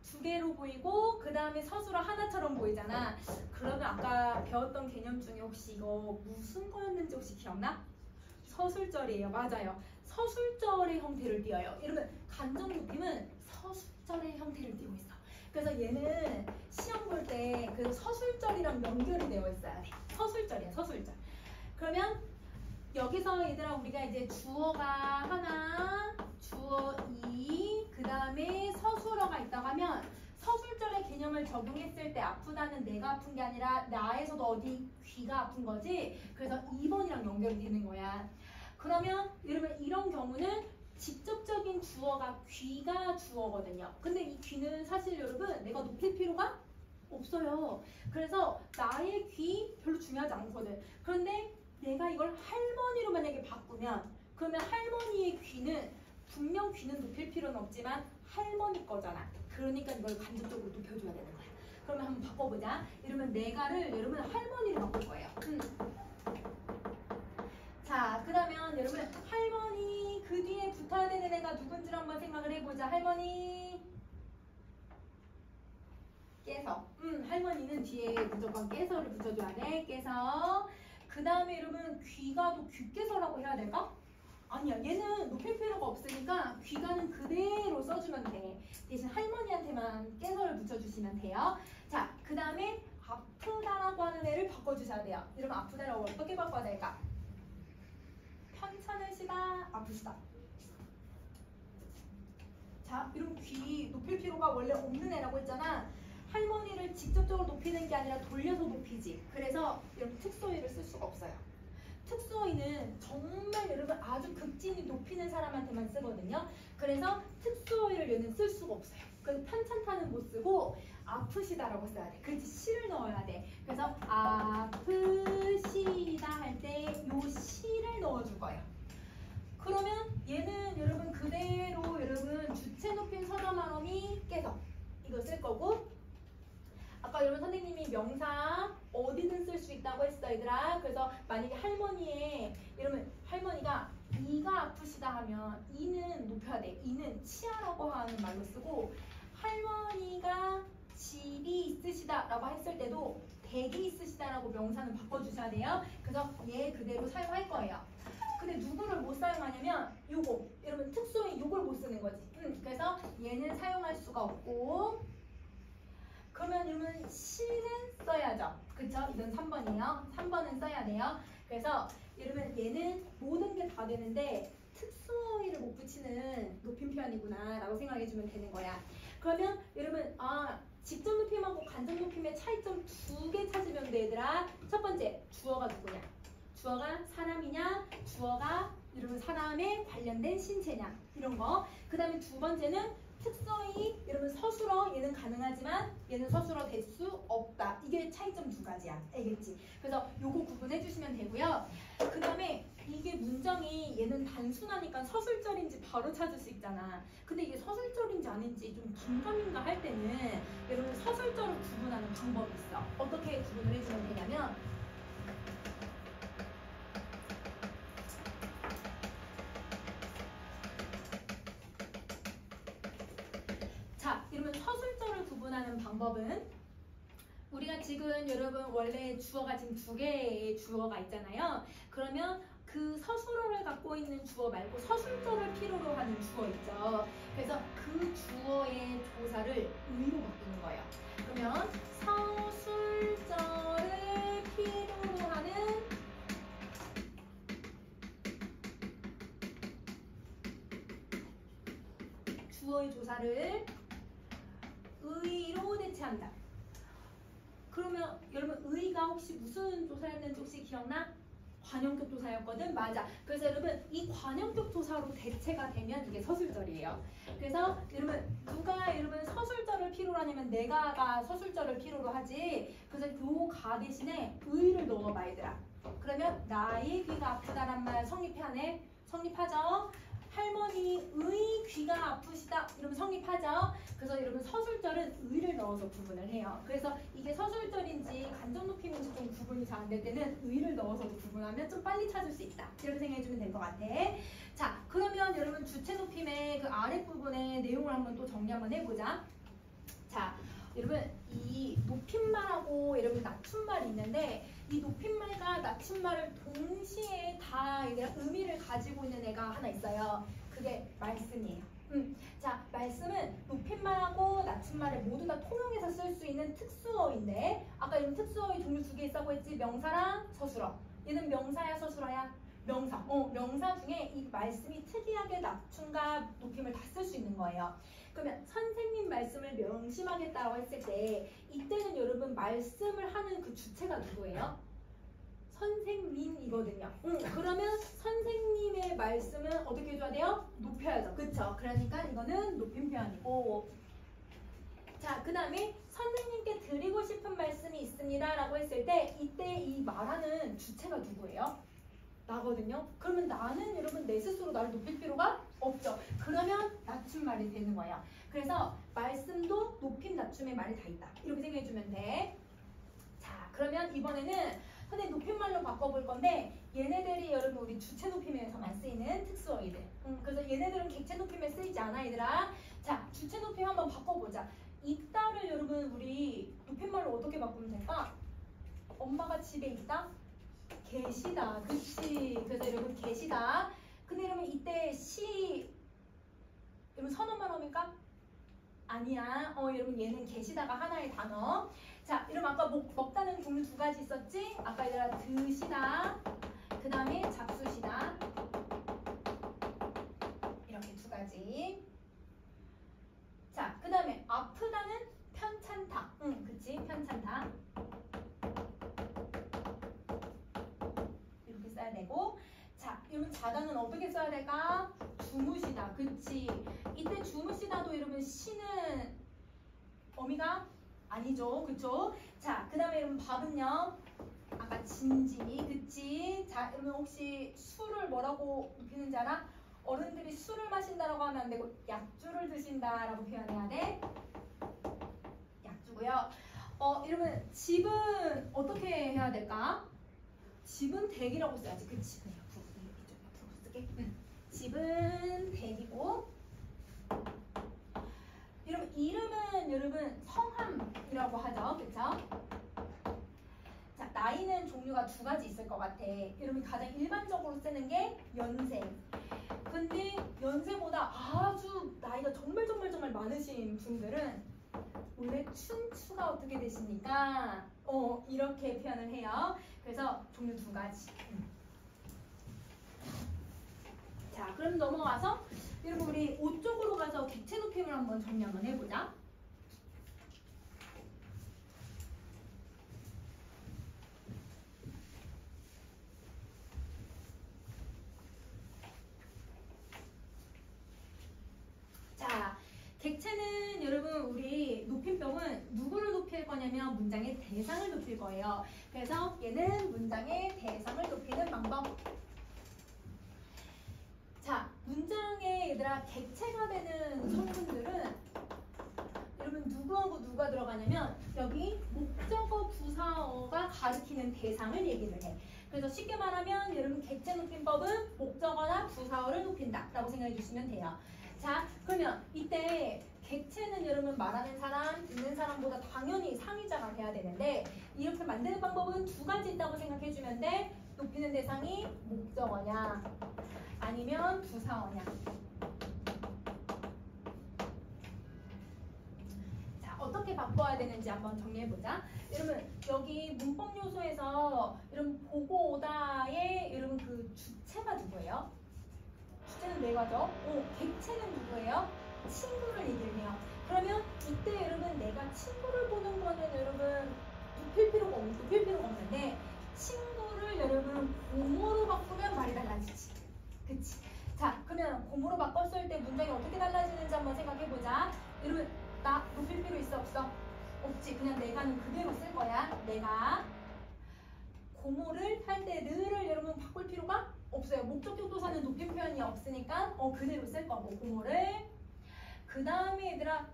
두 개로 보이고 그 다음에 서술어 하나처럼 보이잖아. 그러면 아까 배웠던 개념 중에 혹시 이거 무슨 거였는지 혹시 기억나? 서술절이에요. 맞아요. 서술절의 형태를 띄어요. 여러분 간접 높임은 서술절의 형태를 띄고 있어. 그래서 얘는 시험 볼 때 그 서술절이랑 연결이 되어 있어야 돼. 서술절이야, 서술절. 그러면 여기서 얘들아 우리가 이제 주어가 하나, 주어 2, 그 다음에 서술어가 있다고 하면 서술절의 개념을 적용했을 때 아프다는 내가 아픈 게 아니라 나에서도 어디 귀가 아픈 거지. 그래서 2번이랑 연결이 되는 거야. 그러면 여러분 이런 경우는 직접적인 주어가 귀가 주어거든요. 근데 이 귀는 사실 여러분 내가 높일 필요가 없어요. 그래서 나의 귀 별로 중요하지 않거든. 그런데 내가 이걸 할머니로 만약에 바꾸면 그러면 할머니의 귀는 분명 귀는 높일 필요는 없지만 할머니 거잖아. 그러니까 이걸 간접적으로 높여줘야 되는 거야. 그러면 한번 바꿔보자. 이러면 내가를 여러분 할머니로 바꿀 거예요. 자, 그러면 여러분 할머니 그 뒤에 붙어야 되는 애가 누군지를 한번 생각을 해보자. 할머니 깨서. 할머니는 뒤에 무조건 깨서를 붙여줘야 돼. 깨서. 그 다음에 여러분 귀가도 귀깨서라고 해야 될까? 아니야. 얘는 높일 필요가 없으니까 귀가는 그대로 써주면 돼. 대신 할머니한테만 깨서를 붙여주시면 돼요. 자, 그 다음에 아프다라고 하는 애를 바꿔주셔야 돼요. 여러분 아프다라고 어떻게 바꿔야 될까? 편찮으시다, 아프시다. 자, 이런 귀 높일 필요가 원래 없는 애라고 했잖아. 할머니를 직접적으로 높이는 게 아니라 돌려서 높이지. 그래서 이런 특수어휘를 쓸 수가 없어요. 특수어휘는 정말 여러분 아주 극진히 높이는 사람한테만 쓰거든요. 그래서 특수어휘를 얘는 쓸 수가 없어요. 그래서 편찮다는 못 쓰고 아프시다라고 써야 돼. 그렇지, 시를 넣어야 돼. 그래서 아프시다 할 때 요 시를 넣어줄 거예요. 그러면 얘는 여러분 그대로 여러분 주체 높임 선어만 어미 깨서 이거 쓸 거고, 아까 여러분 선생님이 명사 어디든 쓸 수 있다고 했어 얘들아. 그래서 만약에 할머니의 여러분 할머니가 이가 아프시다 하면 이는 높여야 돼. 이는 치아라고 하는 말로 쓰고, 할머니가 집이 있으시다 라고 했을 때도 댁이 있으시다 라고 명사는 바꿔주셔야 돼요. 그래서 얘 그대로 사용할 거예요. 근데 누구를 못 사용하냐면 요거 여러분 특수어휘 요걸 못 쓰는 거지. 그래서 얘는 사용할 수가 없고, 그러면 여러분 시는 써야죠. 그쵸? 이건 3번이에요. 3번은 써야 돼요. 그래서 여러분 얘는 모든 게 다 되는데 특수어휘를 못 붙이는 높임 표현이구나 라고 생각해주면 되는 거야. 그러면 여러분 직접 높임하고 간접 높임의 차이점 2개 찾으면 돼 얘들아. 첫 번째 주어가 누구냐? 주어가 사람이냐, 주어가 여러분 사람에 관련된 신체냐 이런 거. 그 다음에 두 번째는 특성이 여러분 서술어 얘는 가능하지만 얘는 서술어 될 수 없다. 이게 차이점 두 가지야. 알겠지? 그래서 요거 구분해 주시면 되고요. 그 다음에 이게 문장이 얘는 단순하니까 서술절인지 바로 찾을 수 있잖아. 근데 이게 서술절인지 아닌지 좀 긴가민가 할 때는 여러분 서술절을 구분하는 방법이 있어. 어떻게 구분을 해주면 되냐면 자, 이러면 서술절을 구분하는 방법은 우리가 지금 여러분 원래 주어가 지금 두 개의 주어가 있잖아요. 그러면 그 서술어를 갖고 있는 주어 말고 서술절을 필요로 하는 주어 있죠. 그래서 그 주어의 조사를 의로 바꾸는 거예요. 그러면 서술절을 필요로 하는 주어의 조사를 의로 대체한다. 그러면 여러분 의가 혹시 무슨 조사였는지 혹시 기억나? 관형격 조사였거든? 맞아. 그래서 여러분 이 관형격 조사로 대체가 되면 이게 서술절이에요. 그래서 여러분 누가 여러분 서술절을 필요로 하냐면 내가가 서술절을 필요로 하지. 그래서 요가 대신에 의를 넣어봐 얘들아. 그러면 나의 귀가 아프다란 말 성립하네? 성립하죠? 할머니의 귀가 아프시다 이러면 성립하죠. 그래서 여러분 서술절은 의를 넣어서 구분을 해요. 그래서 이게 서술절인지 간접높임인지 좀 구분이 잘 안 될 때는 의를 넣어서도 구분하면 좀 빨리 찾을 수 있다. 이렇게 생각해주면 될 것 같아. 자, 그러면 여러분 주체높임의 그 아랫부분의 내용을 한번 또 정리 한번 해보자. 자, 여러분 이 높임말하고 여러분 낮춤말이 있는데 이 높임말과 낮춤말을 동시에 다 의미를 가지고 있는 애가 하나 있어요. 그게 말씀이에요. 자, 말씀은 높임말하고 낮춤말을 모두 다 통용해서 쓸 수 있는 특수어인데 아까 이런 특수어의 종류 두 개 있다고 했지? 명사랑 서술어. 얘는 명사야 서술어야? 명사. 명사 중에 이 말씀이 특이하게 낮춤과 높임을 다 쓸 수 있는 거예요. 그러면 선생님 말씀을 명심하겠다고 했을 때 이때는 여러분 말씀을 하는 그 주체가 누구예요? 선생님이거든요. 그러면 선생님의 말씀은 어떻게 해줘야 돼요? 높여야죠. 그쵸? 그러니까 이거는 높임 표현이고 자, 그 다음에 선생님께 드리고 싶은 말씀이 있습니다 라고 했을 때 이때 이 말하는 주체가 누구예요? 나거든요. 그러면 나는 여러분 내 스스로 나를 높일 필요가 없죠. 그러면 낮춤말이 되는 거예요. 그래서 말씀도 높임 낮춤의 말이 다 있다. 이렇게 생각해주면 돼. 자, 그러면 이번에는 선생님 높임말로 바꿔볼 건데 얘네들이 여러분 우리 주체 높임에서만 쓰이는 특수어이들. 그래서 얘네들은 객체 높임에 쓰이지 않아 얘들아. 자, 주체 높임 한번 바꿔보자. 있다를 여러분 우리 높임말로 어떻게 바꾸면 될까? 엄마가 집에 있다? 계시다. 그치. 그래서 여러분 계시다. 근데 여러분 이때 시 여러분 선어말어입니까? 아니야. 여러분 얘는 계시다가 하나의 단어. 자, 여러분 아까 먹다는 종류 두 가지 있었지? 아까 얘들아 드시다. 그 다음에 잡수시다. 이렇게 두 가지. 자, 그 다음에 아프다는 편찮다. 그치? 편찮다. 이렇게 써야 되고. 자, 여러분 자다는 어떻게 써야 될까? 주무시다. 그치? 이때 주무시다도 여러분 시는 어미가 아니죠. 그쵸? 자, 그 다음에 여러분 밥은요. 아까 진지. 그치? 자, 여러분 혹시 술을 뭐라고 높이는지 알아? 어른들이 술을 마신다라고 하면 안 되고 약주를 드신다라고 표현해야 돼. 약주고요. 여러분 집은 어떻게 해야 될까? 집은 댁이라고 써야지. 그치? 그냥 앞으로 쓸게. 집은 댁이고. 여러분 이름은 여러분 성함이라고 하죠. 그쵸? 자, 나이는 종류가 두 가지 있을 것 같아. 여러분 가장 일반적으로 쓰는 게 연세. 근데 연세보다 아주 나이가 정말 많으신 분들은 원래 춘추가 어떻게 되십니까? 이렇게 표현을 해요. 그래서 종류 두 가지. 자, 그럼 넘어가서 여러분 우리 5쪽으로 가서 객체 높임을 한번 정리 한번 해보자. 거냐면 문장의 대상을 높일 거예요. 그래서 얘는 문장의 대상을 높이는 방법. 자, 문장에 얘들아 객체가 되는 성분들은 여러분 누구하고 누가 들어가냐면 여기 목적어 부사어가 가리키는 대상을 얘기를 해. 그래서 쉽게 말하면 여러분 객체 높임법은 목적어나 부사어를 높인다 라고 생각해 주시면 돼요. 자, 그러면 이때 객체는 여러분 말하는 사람, 있는 사람보다 당연히 상위자가 돼야 되는데 이렇게 만드는 방법은 두 가지 있다고 생각해 주면 돼. 높이는 대상이 목적어냐 아니면 부사어냐. 자, 어떻게 바꿔야 되는지 한번 정리해보자. 여러분 여기 문법 요소에서 여러분 보고 오다의 여러분 그 주체가 누구예요? 주체는 내가죠. 객체는 누구예요? 친구를 얘기를 해요. 그러면 이때 여러분 내가 친구를 보는 거는 여러분 높일 필요가 없는데 친구를 여러분 고모로 바꾸면 말이 달라지지. 그치? 자, 그러면 고모로 바꿨을 때 문장이 어떻게 달라지는지 한번 생각해보자. 여러분 나 높일 필요 있어 없어? 없지. 그냥 내가는 그대로 쓸 거야. 내가 고모를 할 때 를을 여러분 바꿀 필요가 없어요. 목적격 도사는 높임 표현이 없으니까 그대로 쓸 거고 고모를. 그 다음에 얘들아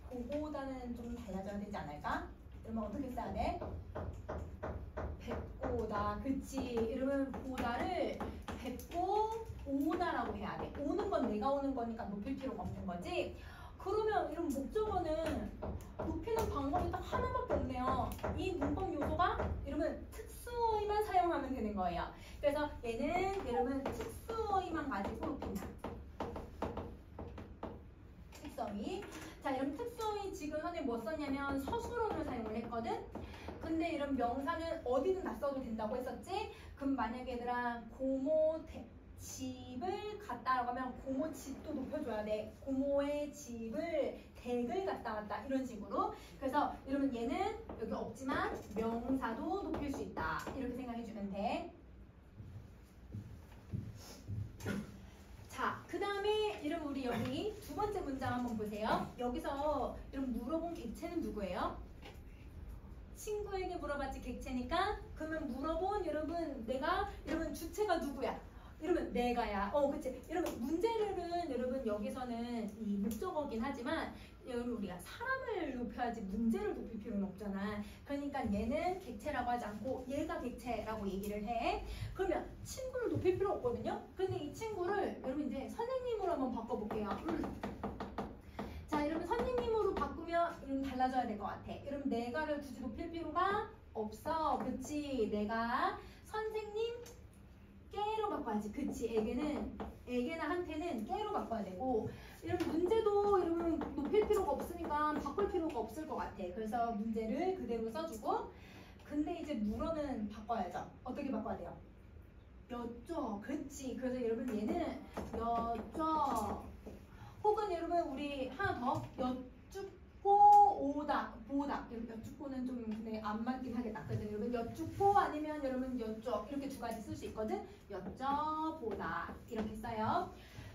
보고다는 좀 달라져야 되지 않을까? 그러면 어떻게 써야 돼? 뵙고다. 그치. 여러분 보다를 뵙고 오다라고 해야 돼. 오는 건 내가 오는 거니까 높일 필요가 없는 거지. 그러면 이런 목적어는 높이는 방법이 딱 하나밖에 없네요. 이 문법 요소가 여러분 특수어휘만 사용하면 되는 거예요. 그래서 얘는 여러분 특수어휘만 가지고 높인다. 특수어휘. 자, 여러분 특수어휘 지금 선생님 뭐 썼냐면 서술어를 사용을 했거든. 근데 이런 명사는 어디든 다 써도 된다고 했었지. 그럼 만약에 얘들아 고모 집을 갔다라고 하면 고모 집도 높여줘야 돼. 고모의 집을 댁을 갔다 왔다 이런 식으로. 그래서 여러분 얘는 여기 없지만 명사도 높일 수 있다 이렇게 생각해주면 돼. 자, 그 다음에 여러분 우리 여기 두 번째 문장 한번 보세요. 여기서 여러분 물어본 객체는 누구예요? 친구에게 물어봤지 객체니까. 그러면 물어본 여러분 내가 여러분 주체가 누구야? 여러분 내가야. 그치. 여러분 문제를은 여러분 여기서는 이 목적어긴 하지만 여러분 우리가 사람을 높여야지 문제를 높일 필요는 없잖아. 그러니까 얘는 객체라고 하지 않고 얘가 객체라고 얘기를 해. 그러면 친구를 높일 필요 없거든요. 근데 이 친구를 여러분 이제 선생님으로 한번 바꿔볼게요. 자, 여러분 선생님으로 바꾸면 여러분 달라져야 될 것 같아. 여러분 내가를 굳이 높일 필요가 없어. 그치. 내가 선생님 깨로 바꿔야지. 그치. 에게나 한테는 깨로 바꿔야 되고. 여러분 문제도 여러분 높일 필요가 없으니까 바꿀 필요가 없을 것 같아. 그래서 문제를 그대로 써주고. 근데 이제 물어는 바꿔야죠. 어떻게 바꿔야 돼요? 여쭤. 그치. 그래서 여러분 얘는 여쭤. 혹은 여러분 우리 하나 더 여쭙고 오다 보다. 여쭙고는 좀 근데 안 맞긴 하겠다. 그래서 여러분 여쭙고 아니면 여러분 여쭤 이렇게 두 가지 쓸 수 있거든. 여쭤보다 이렇게 써요.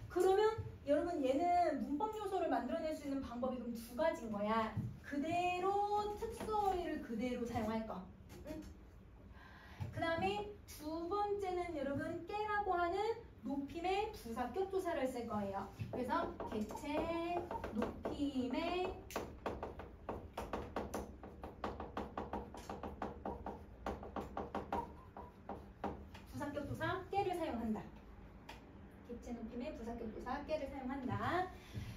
그러면 여러분 얘는 문법 요소를 만들어낼 수 있는 방법이 그럼 두 가지인 거야. 그대로 특수어휘를 그대로 사용할 거. 응? 그 다음에 두 번째는 여러분 깨라고 하는 높임의 부사격 조사를 쓸 거예요. 그래서 객체 높임의 부사격 조사 깨를 사용한다. 객체 높임의 부사격 조사 깨를 사용한다.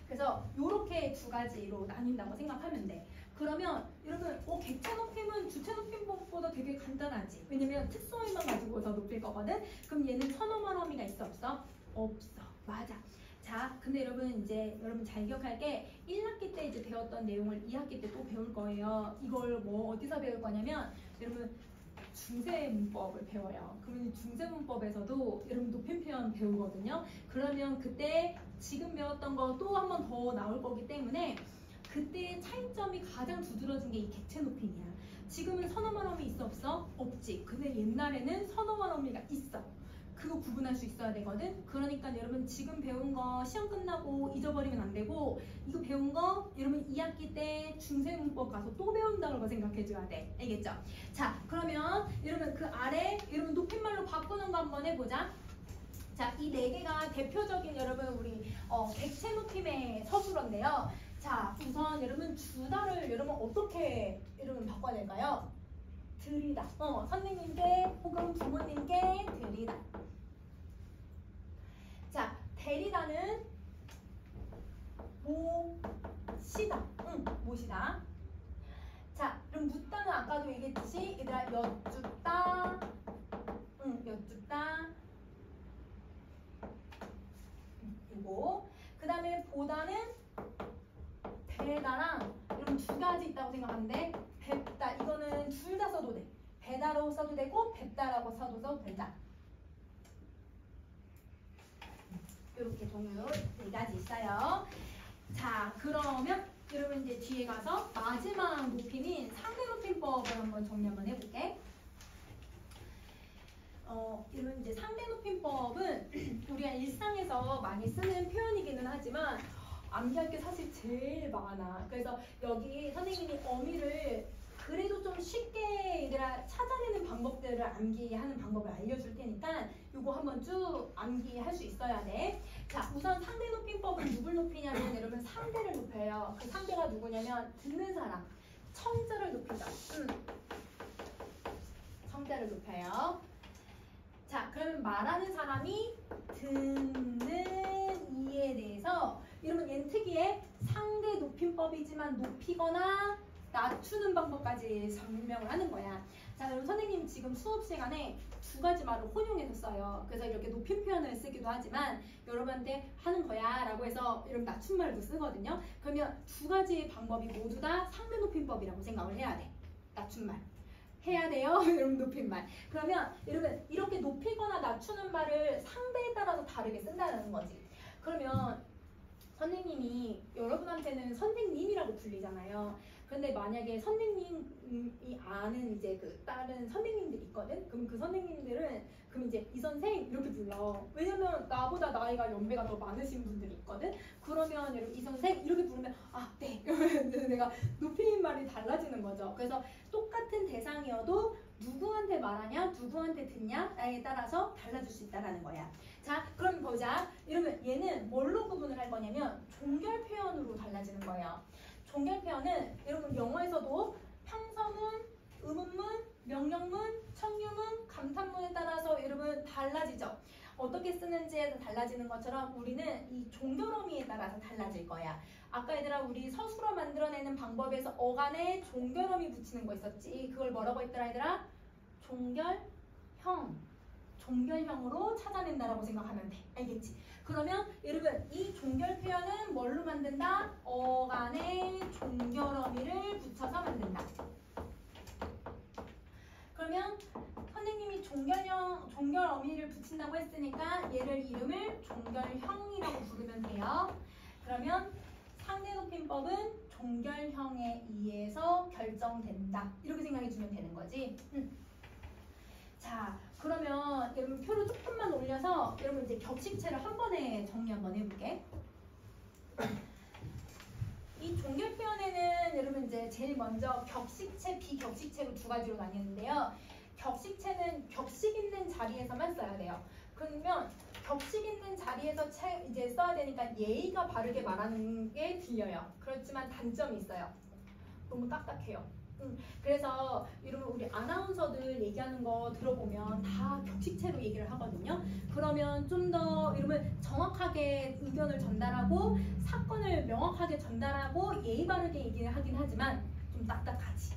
그래서 이렇게 두 가지로 나뉜다고 생각하면 돼. 그러면 여러분 객체 높임은 주체 높임법보다 되게 간단하지. 왜냐면 특수어휘만 가지고서 높일 거거든. 그럼 얘는 선어말 어미가 있어 없어? 없어. 맞아. 자, 근데 여러분 이제 여러분 잘 기억할 게 1학기 때 이제 배웠던 내용을 2학기 때 또 배울 거예요. 이걸 뭐 어디서 배울 거냐면 여러분 중세 문법을 배워요. 그러면 중세 문법에서도 여러분 높임 표현 배우거든요. 그러면 그때 지금 배웠던 거 또 한 번 더 나올 거기 때문에 그때의 차이점이 가장 두드러진 게 이 객체 높임이야. 지금은 선어말 어미 있어 없어? 없지. 근데 옛날에는 선어말 어미가 있어. 그거 구분할 수 있어야 되거든. 그러니까 여러분 지금 배운 거 시험 끝나고 잊어버리면 안 되고 이거 배운 거 여러분 2학기 때 중세문법 가서 또 배운다고 생각해줘야 돼. 알겠죠? 자, 그러면 여러분 그 아래 여러분 높임말로 바꾸는 거 한번 해보자. 자, 이 네 개가 대표적인 여러분 우리 객체 높임의 서술어인데요. 자, 우선 여러분 주다를 여러분 어떻게 여러분 바꿔야 될까요? 드리다. 선생님께 혹은 부모님께 드리다. 자, 데리다는 모시다. 모시다. 자, 그럼 묻다는 아까도 얘기했듯이 얘들아 여쭙다. 여쭙다. 이거. 그 다음에 보다는 배다랑 여러분 두 가지 있다고 생각하는데 뵙다 이거는 둘 다 써도 돼. 배다로 써도 되고 뵙다라고 써도 된다. 이렇게 동요 네 가지 있어요. 자, 그러면 여러분 이제 뒤에 가서 마지막 높임인 상대 높임법을 한번 정리 한번 해볼게. 이런 이제 상대 높임법은 우리가 일상에서 많이 쓰는 표현이기는 하지만 암기할 게 사실 제일 많아. 그래서 여기 선생님이 어미를 그래도 좀 쉽게 얘들아 찾아내는 방법들을 암기하는 방법을 알려줄 테니까 요거 한번 쭉 암기할 수 있어야 돼. 자, 우선 상대 높임법은 누굴 높이냐면 여러분 상대를 높여요. 그 상대가 누구냐면 듣는 사람, 청자를 높이죠. 청자를 높여요. 자, 그러면 말하는 사람이 듣는 이에 대해서 여러분 얘는 특이해. 상대 높임법이지만 높이거나 낮추는 방법까지 설명을 하는 거야. 자, 여러분 선생님 지금 수업 시간에 두 가지 말을 혼용해서 써요. 그래서 이렇게 높임 표현을 쓰기도 하지만 여러분한테 하는 거야 라고 해서 이런 낮춤말도 쓰거든요. 그러면 두 가지 방법이 모두 다 상대 높임법이라고 생각을 해야 돼. 낮춤말 해야 돼요. 여러분 높임말. 그러면 여러분 이렇게 높이거나 낮추는 말을 상대에 따라서 다르게 쓴다는 거지. 그러면 선생님이 여러분한테는 선생님이라고 불리잖아요. 근데 만약에 선생님이 아는 이제 그 다른 선생님들이 있거든? 그럼 그 선생님들은 그럼 이제 이 선생 이렇게 불러. 왜냐면 나보다 나이가 연배가 더 많으신 분들이 있거든? 그러면 여러분 이 선생 이렇게 부르면 아, 네. 그러면 내가 높임말이 달라지는 거죠. 그래서 똑같은 대상이어도 누구한테 말하냐, 누구한테 듣냐에 따라서 달라질 수 있다는 거야. 자, 그럼 보자. 이러면 얘는 뭘로 구분을 할 거냐면 종결 표현으로 달라지는 거예요. 종결 표현은 여러분 영어에서도 평서문, 의문문, 명령문, 청유문, 감탄문에 따라서 여러분 달라지죠. 어떻게 쓰는지에 달라지는 것처럼 우리는 이 종결어미에 따라서 달라질 거야. 아까 얘들아 우리 서술어 만들어내는 방법에서 어간에 종결어미 붙이는 거 있었지. 그걸 뭐라고 했더라 얘들아? 종결형. 종결형으로 찾아낸다라고 생각하면 돼. 알겠지? 그러면 여러분 이 종결 표현은 뭘로 만든다? 어간에 종결어미를 붙여서 만든다. 그러면 선생님이 종결어미를 붙인다고 했으니까 얘를 이름을 종결형이라고 부르면 돼요. 그러면 상대 높임법은 종결형에 의해서 결정된다. 이렇게 생각해 주면 되는 거지. 자, 그러면 여러분 표를 조금만 올려서 여러분 이제 격식체를 한 번에 정리 한번 해볼게. 이 종결 표현에는 여러분 이제 제일 먼저 격식체, 비격식체로 두 가지로 나뉘는데요. 격식체는 격식 있는 자리에서만 써야 돼요. 그러면 격식 있는 자리에서 이제 써야 되니까 예의가 바르게 말하는 게 들려요. 그렇지만 단점이 있어요. 너무 딱딱해요. 그래서 여러분 우리 아나운서들 얘기하는 거 들어보면 다 격식체로 얘기를 하거든요. 그러면 좀 더 여러분 정확하게 의견을 전달하고 사건을 명확하게 전달하고 예의 바르게 얘기를 하긴 하지만 좀 딱딱하지.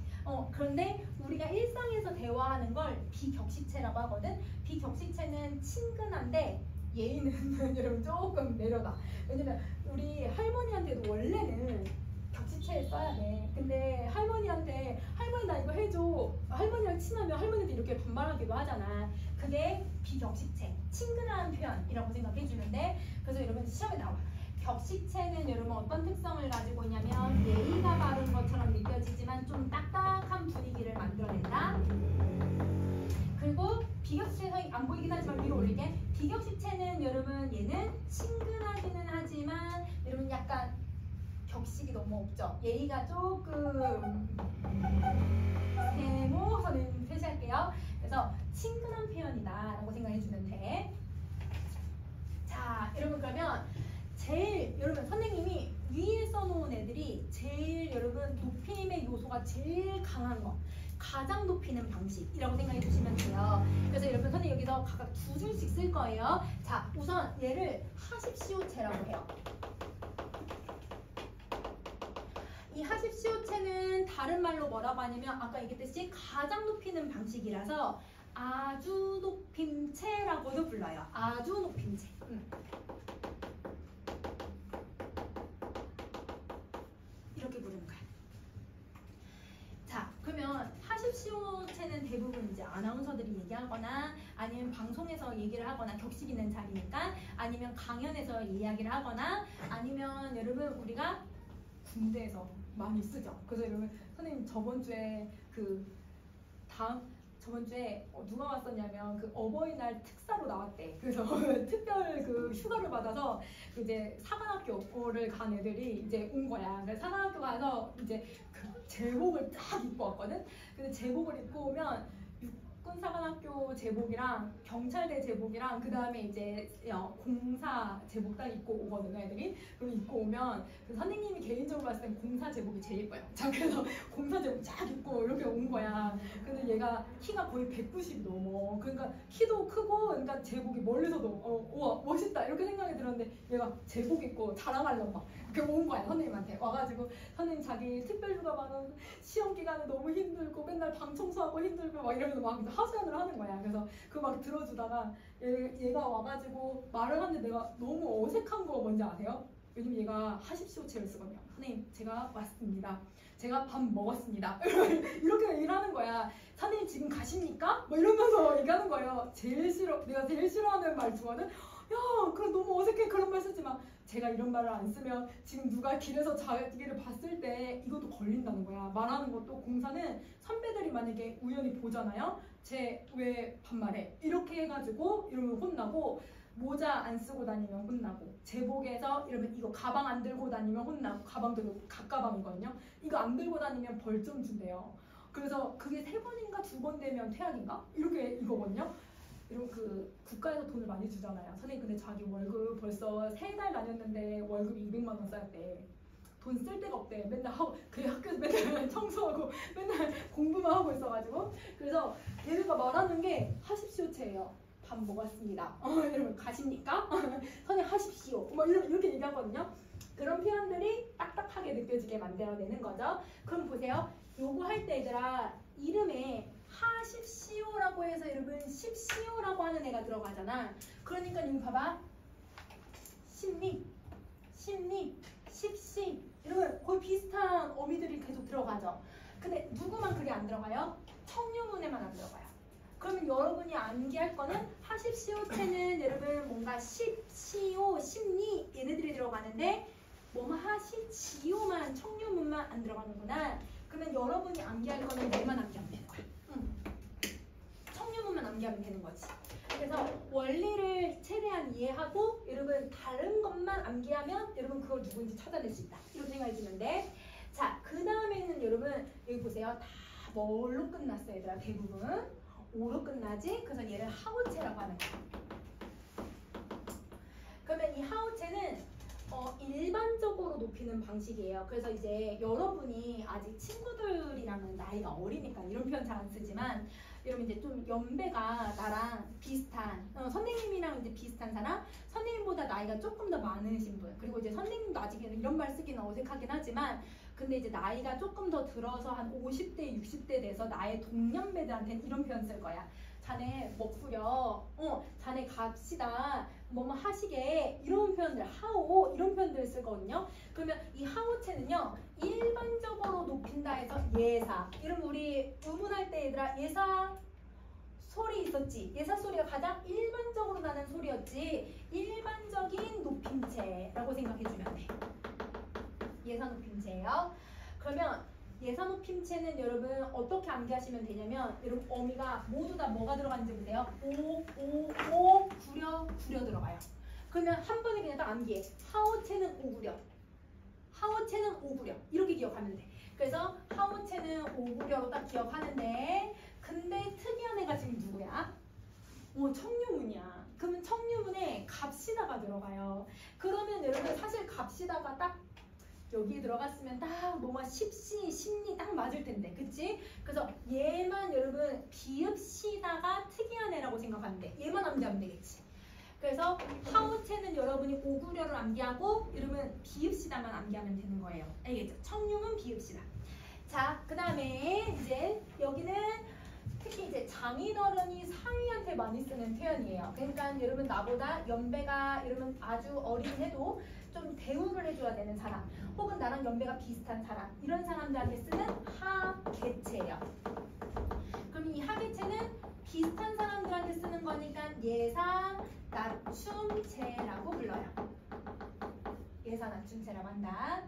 그런데 우리가 일상에서 대화하는 걸 비격식체라고 하거든. 비격식체는 친근한데 예의는 여러분 조금 내려다. 왜냐면 우리 할머니한테도 원래는 격식체에 써야 돼. 근데 할머니한테 할머니 나 이거 해줘. 할머니랑 친하면 할머니한테 이렇게 반말하기도 하잖아. 그게 비격식체, 친근한 표현이라고 생각해주면 돼. 그래서 여러분 시험에 나와. 격식체는 여러분 어떤 특성을 가지고 있냐면 예의가 바른 것처럼 느껴지지만 좀 딱딱한 분위기를 만들어낸다. 그리고 비격식체는 안 보이긴 하지만 위로 올릴게. 너무 없죠. 예의가 조금 세모 선생님 표시할게요. 그래서 친근한 표현이다라고 생각해주면 돼. 자, 여러분 그러면 제일 여러분 선생님이 위에 써놓은 애들이 제일 여러분 높임의 요소가 제일 강한 거, 가장 높이는 방식이라고 생각해 주시면 돼요. 그래서 여러분 선생님 여기서 각각 두 줄씩 쓸 거예요. 자, 우선 얘를 하십시오체라고 해요. 이 하십시오체는 다른 말로 뭐라고 하냐면 아까 얘기했듯이 가장 높이는 방식이라서 아주 높임체라고도 불러요. 아주 높임체. 이렇게 부르는 거야. 자, 그러면 하십시오체는 대부분 이제 아나운서들이 얘기하거나 아니면 방송에서 얘기를 하거나 격식 있는 자리니까 아니면 강연에서 이야기를 하거나 아니면 여러분 우리가 군대에서 많이 쓰죠. 그래서 여러분 선생님 저번 주에 누가 왔었냐면 그 어버이날 특사로 나왔대. 그래서 특별 그 휴가를 받아서 이제 사관학교를 간 애들이 이제 온 거야. 그래서 사관학교 가서 이제 그 제복을 딱 입고 왔거든. 근데 제복을 입고 오면 육군사관학교 제복이랑 경찰대 제복이랑 그 다음에 이제 공사 제복 딱 입고 오거든요, 애들이. 그럼 입고 오면 그 선생님이 개인적으로 봤을 땐 공사 제복이 제일 예뻐요. 자, 그래서 공사 제복 쫙 입고 이렇게 온 거야. 근데 얘가 키가 거의 190이 넘어. 그러니까 키도 크고, 그러니까 제복이 멀리서도 우와 멋있다 이렇게 생각이 들었는데 얘가 제복 입고 자랑하려고 막 이렇게 온 거야. 선생님한테 와가지고 선생님 자기 특별휴가 받은 시험 기간에 너무 힘들고 맨날 방 청소하고 힘들고 막 이러면서 막 하소연을 하는 거야. 그래서 그 막 들어주다가 얘가 와가지고 말을 하는데 내가 너무 어색한 거 뭔지 아세요? 왜냐면 얘가 하십시오체를 쓰거든요. 선생님 제가 왔습니다. 제가 밥 먹었습니다. 이렇게 얘기를 하는 거야. 선생님 지금 가십니까? 뭐 이러면서 얘기하는 거예요. 내가 제일 싫어하는 말투는 야 그럼 너무 어색해 그런 말 쓰지 마. 제가 이런 말을 안 쓰면 지금 누가 길에서 자기를 봤을 때 이것도 걸린다는 거야. 말하는 것도 공사는 선배들이 만약에 우연히 보잖아요. 쟤 왜 반말해? 이렇게 해가지고 이러면 혼나고 모자 안 쓰고 다니면 혼나고 제복에서 이러면 이거 가방 안 들고 다니면 혼나고 가방도 갓가방이거든요. 이거 안 들고 다니면 벌 좀 준대요. 그래서 그게 3번인가 2번 되면 퇴학인가? 이렇게 이거거든요. 이런 그 국가에서 돈을 많이 주잖아요. 선생님 근데 자기 월급 벌써 3달 다녔는데 월급이 200만 원 쌓였대. 돈 쓸 데가 없대. 맨날 그 학교에서 맨날 청소하고 맨날 공부만 하고 있어가지고. 그래서 얘네가 말하는 게 하십시오체예요. 밥 먹었습니다. 이러면 가십니까? 선생님 하십시오. 막 이렇게 얘기하거든요. 그런 표현들이 딱딱하게 느껴지게 만들어내는 거죠. 그럼 보세요. 요거 할 때 얘들아 이름에 하십시오라고 해서 여러분 십시오라고 하는 애가 들어가잖아. 그러니까 이거 봐봐. 십리, 십시 이러면 거의 비슷한 어미들이 계속 들어가죠. 근데 누구만 그게 안 들어가요? 청유문에만 안 들어가요. 그러면 여러분이 암기할 거는 하십시오체는 여러분 뭔가 십시오, 십리 얘네들이 들어가는데 뭐뭐 하시지오만 청유문만 안 들어가는구나. 그러면 여러분이 암기할 거는 얘만 암기하면 되는 거야. 청유문만 암기하면 되는 거지. 그래서 원리를 최대한 이해하고 여러분 다른 것만 암기하면 여러분 그걸 누구인지 찾아낼 수 있다. 이렇게 생각해주면 돼. 자, 그 다음에는 여러분 여기 보세요. 다 뭘로 끝났어 얘들아 대부분. 오로 끝나지? 그래서 얘를 하우체라고 하는 거야. 그러면 이 하우체는 일반적으로 높이는 방식이에요. 그래서 이제 여러분이 아직 친구들이랑은 나이가 어리니까 이런 표현 잘 안 쓰지만 여러분 이제 좀 연배가 나랑 비슷한 선생님이랑 이제 비슷한 사람, 선생님보다 나이가 조금 더 많으신 분, 그리고 이제 선생님도 아직은 이런 말 쓰기는 어색하긴 하지만 근데 이제 나이가 조금 더 들어서 한 50대, 60대 돼서 나의 동년배들한테는 이런 표현 쓸 거야. 자네 먹구려, 자네 갑시다, 뭐뭐 하시게 이런 표현들, 하오 이런 표현들을 쓰거든요. 그러면 이 하오체는요 일반적으로 높인다 해서 예사. 이러면 우리 의문할 때 얘들아 예사 소리 있었지. 예사 소리가 가장 일반적으로 나는 소리였지. 일반적인 높임체라고 생각해주면 돼. 예사 높임체예요. 그러면 예사 높임체는 여러분 어떻게 암기하시면 되냐면 여러분 어미가 모두 다 뭐가 들어가는지 보세요. 오 구려 들어가요. 그러면 한 번에 그냥 딱 암기해. 하오체는 오구려. 하오체는 오구려. 이렇게 기억하면 돼. 그래서 하오체는 오구려로 딱 기억하는데 근데 특이한 애가 지금 누구야? 청유문이야. 그러면 청유문에 갑시다가 들어가요. 그러면 여러분 사실 갑시다가 딱 여기 들어갔으면 딱 뭐가 십시, 십리 딱 맞을 텐데, 그치? 그래서 얘만 여러분 비읍시다가 특이한 애라고 생각하면 돼. 얘만 암기하면 되겠지. 그래서 하우체는 여러분이 오구려를 암기하고 여러분 비읍시다만 암기하면 되는 거예요. 알겠죠? 청룡은 비읍시다. 자, 그 다음에 이제 여기는 특히 이제 장인어른이 상위한테 많이 쓰는 표현이에요. 그러니까 여러분 나보다 연배가 여러분 아주 어린 해도 좀 대우를 해줘야 되는 사람, 혹은 나랑 연배가 비슷한 사람, 이런 사람들한테 쓰는 하계체예요. 그럼 이 하계체는 비슷한 사람들한테 쓰는 거니까 예사, 낮춤체라고 불러요. 예사, 낮춤체라고 한다.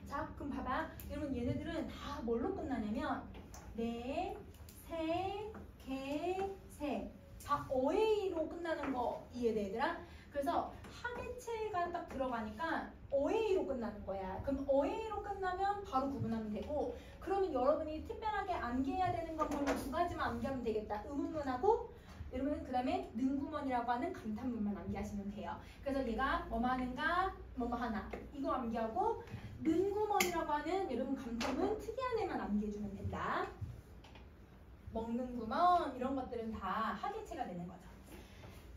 자, 그럼 봐봐. 여러분 얘네들은 다 뭘로 끝나냐면 네, 세, 개, 세. 다 어에이로 끝나는 거 이해돼 얘들아? 그래서 하계체가 딱 들어가니까 어에이로 끝나는 거야. 그럼 어에이로 끝나면 바로 구분하면 되고, 그러면 여러분이 특별하게 암기해야 되는 건 두 가지만 암기하면 되겠다. 의문문하고 여러분 그 다음에 능구먼이라고 하는 감탄문만 암기하시면 돼요. 그래서 얘가 뭐뭐 하는가, 뭐뭐 하나 이거 암기하고, 능구먼이라고 하는 여러분 감탄문 특이한 애만 암기해주면 된다. 먹는 구멍 이런 것들은 다 하계체가 되는 거죠.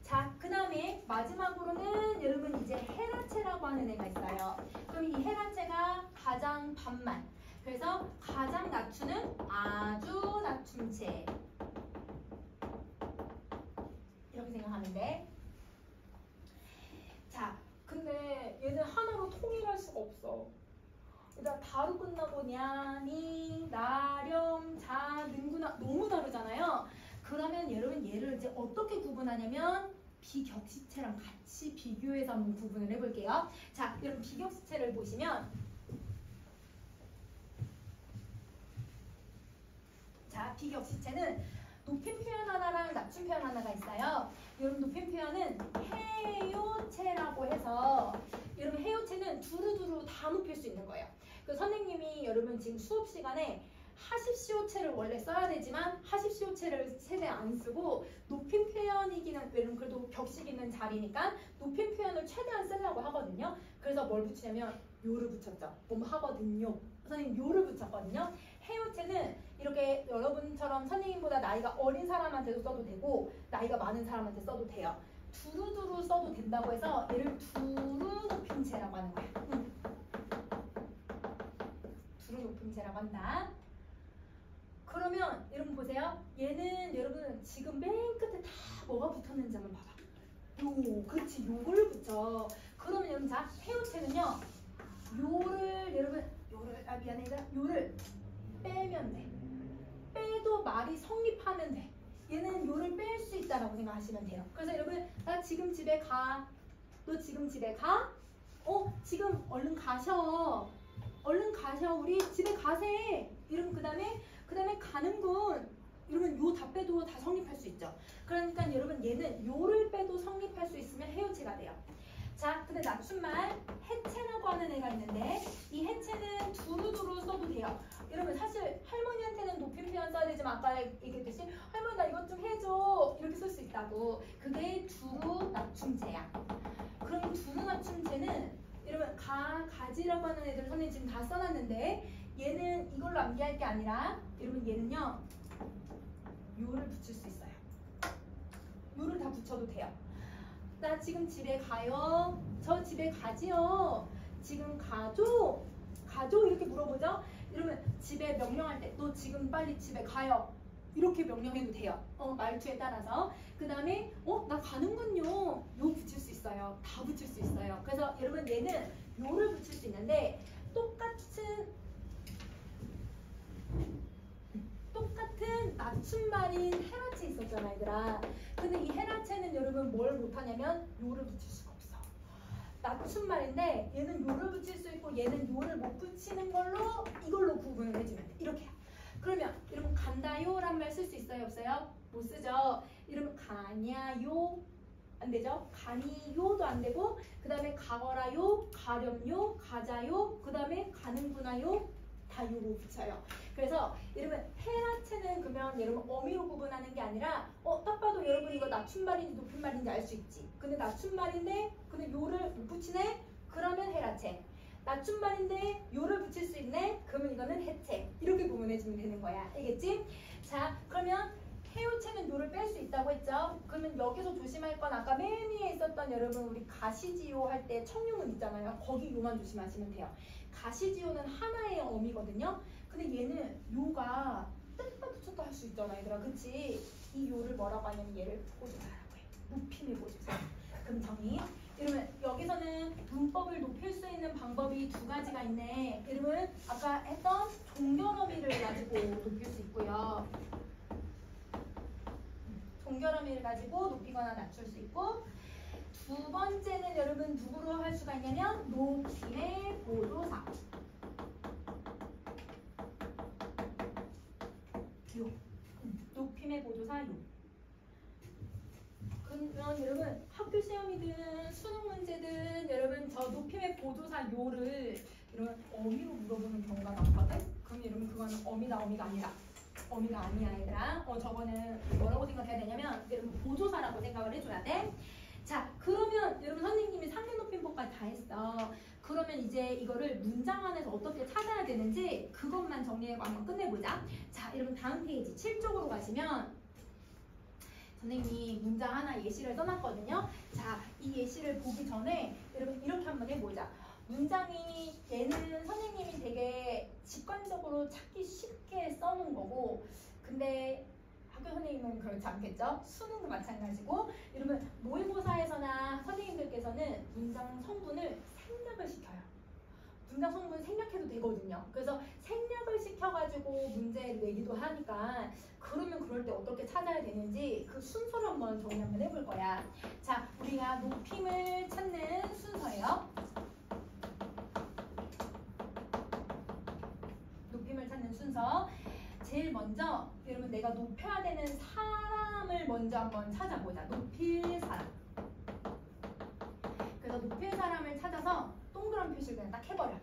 자, 그 다음에 마지막으로는 여러분 이제 헤라체라고 하는 애가 있어요. 그럼 이 헤라체가 가장 반만. 그래서 가장 낮추는 아주 낮춤체. 이렇게 생각하면 돼. 자, 근데 얘는 하나로 통일할 수가 없어. 일단 다로 끝나고 냐니, 나렴, 자, 능구나 너무 다르잖아요. 그러면 여러분 얘를 이제 어떻게 구분하냐면 비격시체랑 같이 비교해서 한번 구분을 해볼게요. 자, 여러분 비격시체를 보시면 자, 비격시체는 높임 표현 하나랑 낮춤 표현 하나가 있어요. 여러분 높임 표현은 해요체라고 해서 여러분 해요체는 두루두루 다 높일 수 있는 거예요. 그 선생님이 여러분 지금 수업 시간에 하십시오체를 원래 써야 되지만 하십시오체를 최대한 안 쓰고 높임 표현이기는 여러분 그래도 격식 있는 자리니까 높임 표현을 최대한 쓰려고 하거든요. 그래서 뭘 붙이냐면 요를 붙였죠. 뭐뭐 하거든요. 선생님 요를 붙였거든요. 해요체는 이렇게 여러분처럼 선생님보다 나이가 어린 사람한테도 써도 되고 나이가 많은 사람한테 써도 돼요. 두루두루 써도 된다고 해서 얘를 두루 높임체라고 하는 거예요. 두루 높임체라고 한다. 그러면 여러분 보세요. 얘는 여러분 지금 맨 끝에 다 뭐가 붙었는지 한번 봐봐. 그렇지, 요걸 붙여. 그러면 여러분 자, 해요체는요. 요를 여러분 미안해 얘들아. 요를 빼면 돼. 빼도 말이 성립하면 돼. 얘는 요를 뺄 수 있다라고 생각하시면 돼요. 그래서 여러분 나 지금 집에 가. 너 지금 집에 가? 지금 얼른 가셔. 얼른 가셔. 우리 집에 가세. 이러면 그 다음에 가는군. 이러면 요 다 빼도 다 성립할 수 있죠. 그러니까 여러분 얘는 요를 빼도 성립할 수 있으면 해요체가 돼요. 자, 근데 낮춤말 해체라고 하는 애가 있는데 이 해체는 두루두루 써도 돼요. 여러분 사실 할머니한테는 높임 표현 써야 되지만 아까 얘기했듯이 할머니 나 이것 좀 해줘 이렇게 쓸 수 있다고. 그게 두루 낮춤체야. 그럼 두루 낮춤체는 여러분 가지라고 하는 애들 선생님 지금 다 써놨는데 얘는 이걸로 암기할 게 아니라 여러분 얘는요 요를 붙일 수 있어요. 요를 다 붙여도 돼요. 나 지금 집에 가요. 저 집에 가지요. 지금 가죠? 가죠? 이렇게 물어보죠? 이러면 집에 명령할 때 너 지금 빨리 집에 가요. 이렇게 명령해도 돼요. 말투에 따라서. 그 다음에 나 가는군요. 요 붙일 수 있어요. 다 붙일 수 있어요. 그래서 여러분 얘는 요를 붙일 수 있는데 똑같은 낮춤말인 헤라체 있었잖아 얘들아. 근데 이 헤라체는 여러분 뭘 못하냐면 요를 붙일 수가 없어. 낮춤말인데 얘는 요를 붙일 수 있고 얘는 요를 못 붙이는 걸로 이걸로 구분을 해주면 돼. 이렇게. 그러면 여러분 간다요 란 말 쓸 수 있어요 없어요? 못 쓰죠. 이러면 가냐요 안 되죠? 가니요도 안 되고 그 다음에 가거라요, 가렴요, 가자요, 그 다음에 가는구나요 다 요거 붙여요. 그래서 여러분 헤라체는 그러면 여러분 어미로 구분하는 게 아니라 딱 봐도 여러분 이거 낮춤말인지 높임말인지 알 수 있지. 근데 낮춤말인데 근데 요를 못 붙이네? 그러면 헤라체. 낮춤말인데 요를 붙일 수 있네? 그러면 이거는 해체. 이렇게 구분해주면 되는 거야. 알겠지? 자 그러면 해요체는 요를 뺄 수 있다고 했죠? 그러면 여기서 조심할 건 아까 맨 위에 있었던 여러분 우리 가시지요 할 때 청유문 있잖아요. 거기 요만 조심하시면 돼요. 가시지요는 하나의 어미거든요. 근데 얘는 요가 뺐다 붙였다 할 수 있잖아 얘들아. 그치? 이 요를 뭐라고 하냐면 얘를 보조사라고 해. 높임의 보조사. 그럼 정리. 여러분 여기서는 문법을 높일 수 있는 방법이 두 가지가 있네. 여러분 아까 했던 종결어미를 가지고 높일 수 있고요. 종결어미를 가지고 높이거나 낮출 수 있고 두 번째는 여러분 누구로 할 수가 있냐면 높임의 보조사. 요. 높임의 보조사 요. 그러면 여러분 학교 시험이든 수능 문제든 여러분 저 높임의 보조사 요를 이런 어미로 물어보는 경우가 많거든. 그럼 여러분 그거는 어미다 아니다. 어미가 아니야 얘들아. 저거는 뭐라고 생각해야 되냐면 여러분 보조사라고 생각을 해줘야 돼. 자 그러면 여러분 선생님이 상대 높임법까지 다 했어. 그러면 이제 이거를 문장 안에서 어떻게 찾아야 되는지 그것만 정리하고 한번 끝내보자. 자 여러분 다음 페이지 7쪽으로 가시면 선생님이 문장 하나 예시를 써놨거든요. 자 이 예시를 보기 전에 여러분 이렇게 한번 해보자. 문장이 얘는 선생님이 되게 직관적으로 찾기 쉽게 써놓은 거고 근데 학교 선생님은 그렇지 않겠죠? 수능도 마찬가지고 여러분 모의고사에서나 선생님들께서는 문장 성분을 생략을 시켜요. 문장 성분 생략해도 되거든요. 그래서 생략을 시켜가지고 문제를 내기도 하니까 그러면 그럴 때 어떻게 찾아야 되는지 그 순서를 한번 정리 한번 해볼 거야. 자 우리가 높임을 찾는 순서예요. 높임을 찾는 순서. 제일 먼저 여러분 내가 높여야 되는 사람을 먼저 한번 찾아보자. 높일 사람. 그래서 높일 사람을 찾아서 동그란 표시를 그냥 딱 해버려.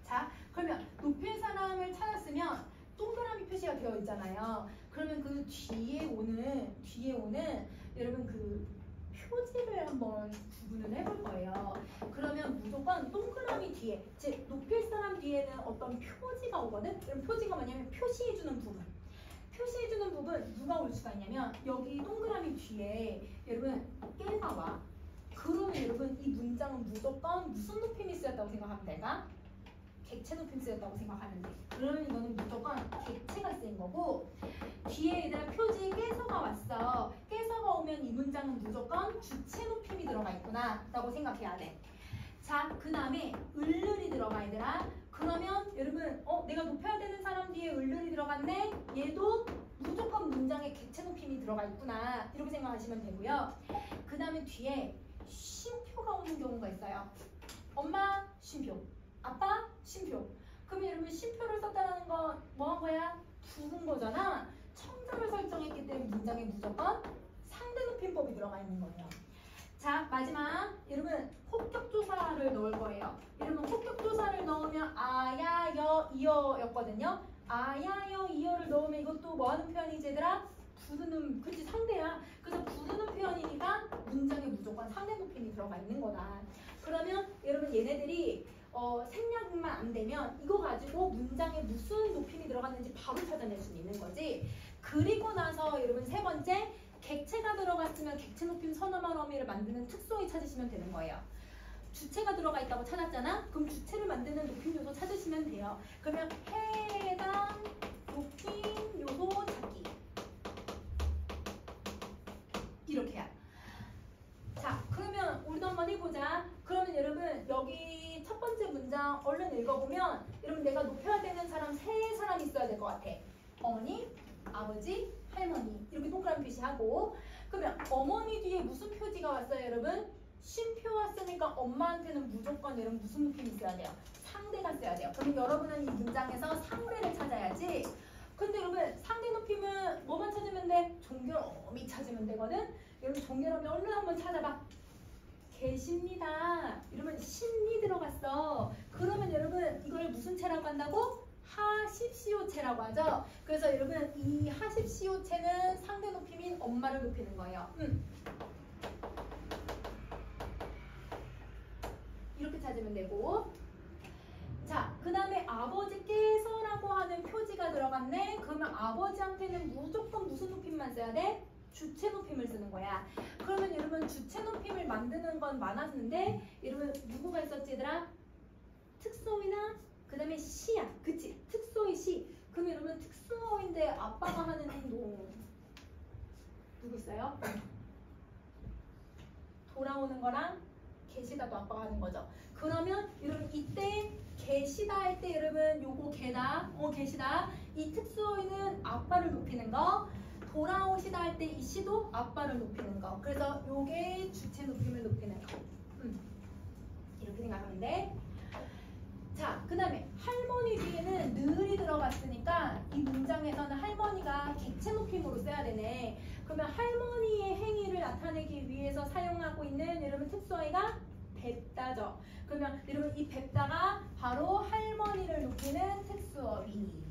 자 그러면 높일 사람을 찾았으면 동그라미 표시가 되어 있잖아요. 그러면 그 뒤에 오는 여러분 그 표지를 한번 구분을 해볼 거예요. 그러면 무조건 동그라미 뒤에, 즉 높일 사람 뒤에는 어떤 표지가 오거든? 그럼 표지가 뭐냐면 표시해주는 부분. 표시해주는 부분 누가 올 수가 있냐면 여기 동그라미 뒤에 여러분 깨가 와. 그러면 여러분 이 문장은 무조건 무슨 높임이 쓰였다고 생각하면 될까? 객체 높임 쓰였다고 생각하면 돼. 그러면 이거는 무조건 객체가 쓰인 거고 뒤에 얘들아 표지 깨서가 왔어. 깨서가 오면 이 문장은 무조건 주체 높임이 들어가 있구나 라고 생각해야 돼. 자 그 다음에 을을이 들어가 얘들아. 그러면 여러분 내가 높여야 되는 사람 뒤에 을을이 들어갔네. 얘도 무조건 문장에 객체 높임이 들어가 있구나 이렇게 생각하시면 되고요. 그 다음에 뒤에 쉼표가 오는 경우가 있어요. 엄마 쉼표, 아빠 쉼표. 그러면 여러분 쉼표를 썼다는 건 뭐 한 거야? 부은 거잖아. 청자를 설정했기 때문에 문장에 무조건 상대 높임법이 들어가 있는 거예요. 자 마지막 여러분 혹격조사를 넣을 거예요. 여러분 혹격조사를 넣으면 아야 여 이어 였거든요. 아야 여 이어를 넣으면 이것도 뭐 하는 표현이지 얘들아? 부르는, 그치 상대야. 그래서 부르는 표현이니까 문장에 무조건 상대 높임이 들어가 있는 거다. 그러면 여러분 얘네들이 생략만 안 되면 이거 가지고 문장에 무슨 높임이 들어갔는지 바로 찾아낼 수 있는 거지. 그리고 나서 여러분 세 번째 객체가 들어갔으면 객체 높임 선어말 어미를 만드는 특성이 찾으시면 되는 거예요. 주체가 들어가 있다고 찾았잖아? 그럼 주체를 만드는 높임 요소 찾으시면 돼요. 그러면 해당 높임 요소 찾기. 이렇게야. 자, 그러면 우리도 한번 해보자. 그러면 여러분 여기 첫 번째 문장 얼른 읽어보면 여러분 내가 높여야 되는 사람 세 사람 있어야 될 것 같아. 어머니, 아버지, 할머니 이렇게 동그라미 표시하고 그러면 어머니 뒤에 무슨 표지가 왔어요 여러분? 쉼표 왔으니까 엄마한테는 무조건 여러분 무슨 높임이 있어야 돼요? 상대가 써야 돼요. 그럼 여러분은 이 문장에서 상대를 찾아야지 근데 여러분 상대 높임은 뭐만 찾으면 돼? 종결어미 찾으면 되거든. 여러분 종결어미 얼른 한번 찾아봐. 계십니다. 이러면 신이 들어갔어. 그러면 여러분 이걸 무슨 체라고 한다고? 하십시오체라고 하죠. 그래서 여러분 이 하십시오체는 상대 높임인 엄마를 높이는 거예요. 이렇게 찾으면 되고. 자, 그 다음에 아버지께서라고 하는 표지가 들어갔네. 그러면 아버지한테는 무조건 무슨 높임만 써야 돼? 주체 높임을 쓰는 거야. 그러면 여러분 주체 높임을 만드는 건 많았는데 여러분 누구가 있었지 얘들아? 특수어이나 그 다음에 시야. 그치? 특수어의 시. 그럼 여러분 특수어인데 아빠가 하는 행동 누구 있어요? 돌아오는 거랑 계시다도 아빠가 하는 거죠. 그러면 여러분 이때 계시다 할 때 여러분 요거 계시다 이 특수어휘는 아빠를 높이는 거, 돌아오시다 할 때 이 시도 아빠를 높이는 거. 그래서 요게 주체 높임을 높이는 거. 이렇게 생각하면 돼. 자, 그 다음에 할머니 뒤에는 늘이 들어갔으니까 이 문장에서는 할머니가 객체 높임으로 써야 되네. 그러면 할머니의 행위를 나타내기 위해서 사용하고 있는 여러분 특수어휘가 뵙다죠. 그러면 여러분 이 뵙다가 바로 할머니를 높이는 특수어휘.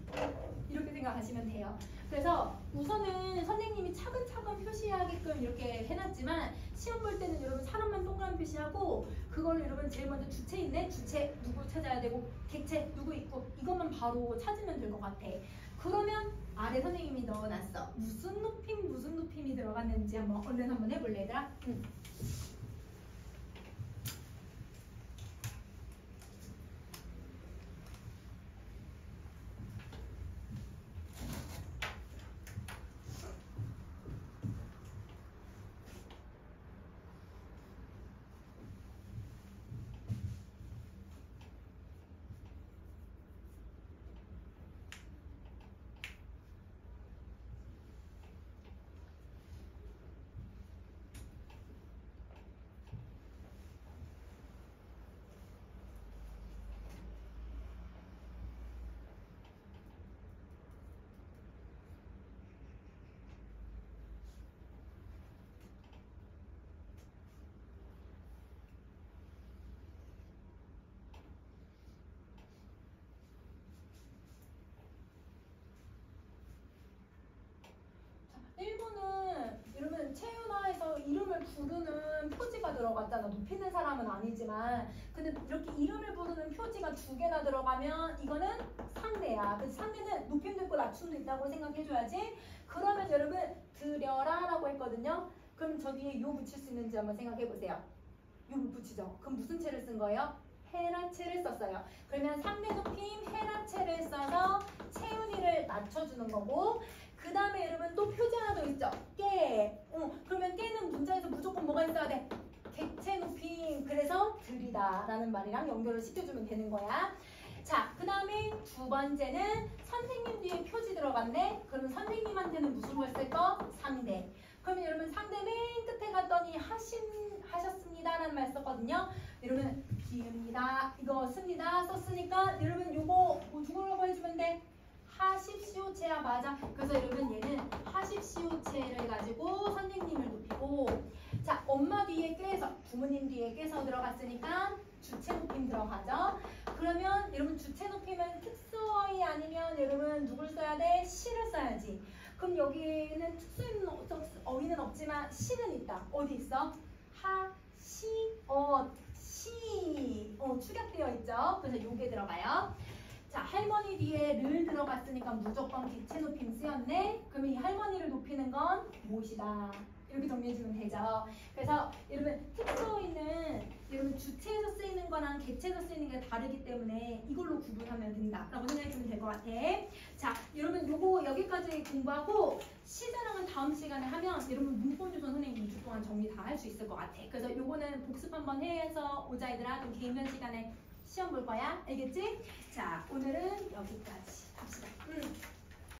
이렇게 생각하시면 돼요. 그래서 우선은 선생님이 차근차근 표시하게끔 이렇게 해놨지만 시험 볼 때는 여러분 사람만 동그라미 표시하고 그걸 여러분 제일 먼저 주체 있네? 주체 누구 찾아야 되고 객체 누구 있고 이것만 바로 찾으면 될 것 같아. 그러면 아래 선생님이 넣어놨어. 무슨 높임이 들어갔는지 얼른 한번 해볼래 얘들아? 채윤아에서 이름을 부르는 표지가 들어갔잖아. 높이는 사람은 아니지만 근데 이렇게 이름을 부르는 표지가 2개나 들어가면 이거는 상대야. 그래서 상대는 높임도 있고 낮춤도 있다고 생각해줘야지. 그러면 여러분 드려라 라고 했거든요. 그럼 저기에 요 붙일 수 있는지 한번 생각해보세요. 요 못 붙이죠. 그럼 무슨 체를 쓴 거예요? 헤라체를 썼어요. 그러면 상대 높임 헤라체를 써서 채윤이를 낮춰주는 거고, 그 다음에 여러분 또 표지 하나 더 있죠? 깨. 그러면 깨는 문장에서 무조건 뭐가 있어야 돼? 객체 높임. 그래서 들이다 라는 말이랑 연결을 시켜주면 되는 거야. 자, 그 다음에 2번째는 선생님 뒤에 표지 들어갔네. 그럼 선생님한테는 무슨 걸 쓸 거? 상대. 그러면 여러분 상대 맨 끝에 갔더니 하셨습니다 라는 말 썼거든요. 여러분 비읍니다 이거 씁니다 썼으니까 여러분 요거 뭐 누구라고 해주면 돼? 하십시오체야. 맞아. 그래서 여러분 얘는 하십시오체를 가지고 선생님을 높이고, 자 엄마 뒤에 깨서 부모님 뒤에 깨서 들어갔으니까 주체 높임 들어가죠. 그러면 여러분 주체 높임은 특수어휘 아니면 여러분 누굴 써야 돼? 시를 써야지. 그럼 여기는 특수어휘는 없지만 시는 있다. 어디 있어? 시 축약되어 있죠. 그래서 요게 들어가요. 자, 할머니 뒤에 를 들어갔으니까 무조건 객체 높임 쓰였네. 그럼 이 할머니를 높이는 건 무엇이다. 이렇게 정리해주면 되죠. 그래서 여러분 특수어휘는 여러분 주체에서 쓰이는 거랑 객체에서 쓰이는 게 다르기 때문에 이걸로 구분하면 된다 라고 생각해주면 될 것 같아. 자, 여러분 요거 여기까지 공부하고 시자랑은 다음 시간에 하면 여러분 문법유선 선생님 2주 동안 정리 다 할 수 있을 것 같아. 그래서 요거는 복습 한번 해서 오자 얘들아. 그럼 개인면 시간에 시험 볼 거야. 알겠지? 자, 오늘은 여기까지 합시다.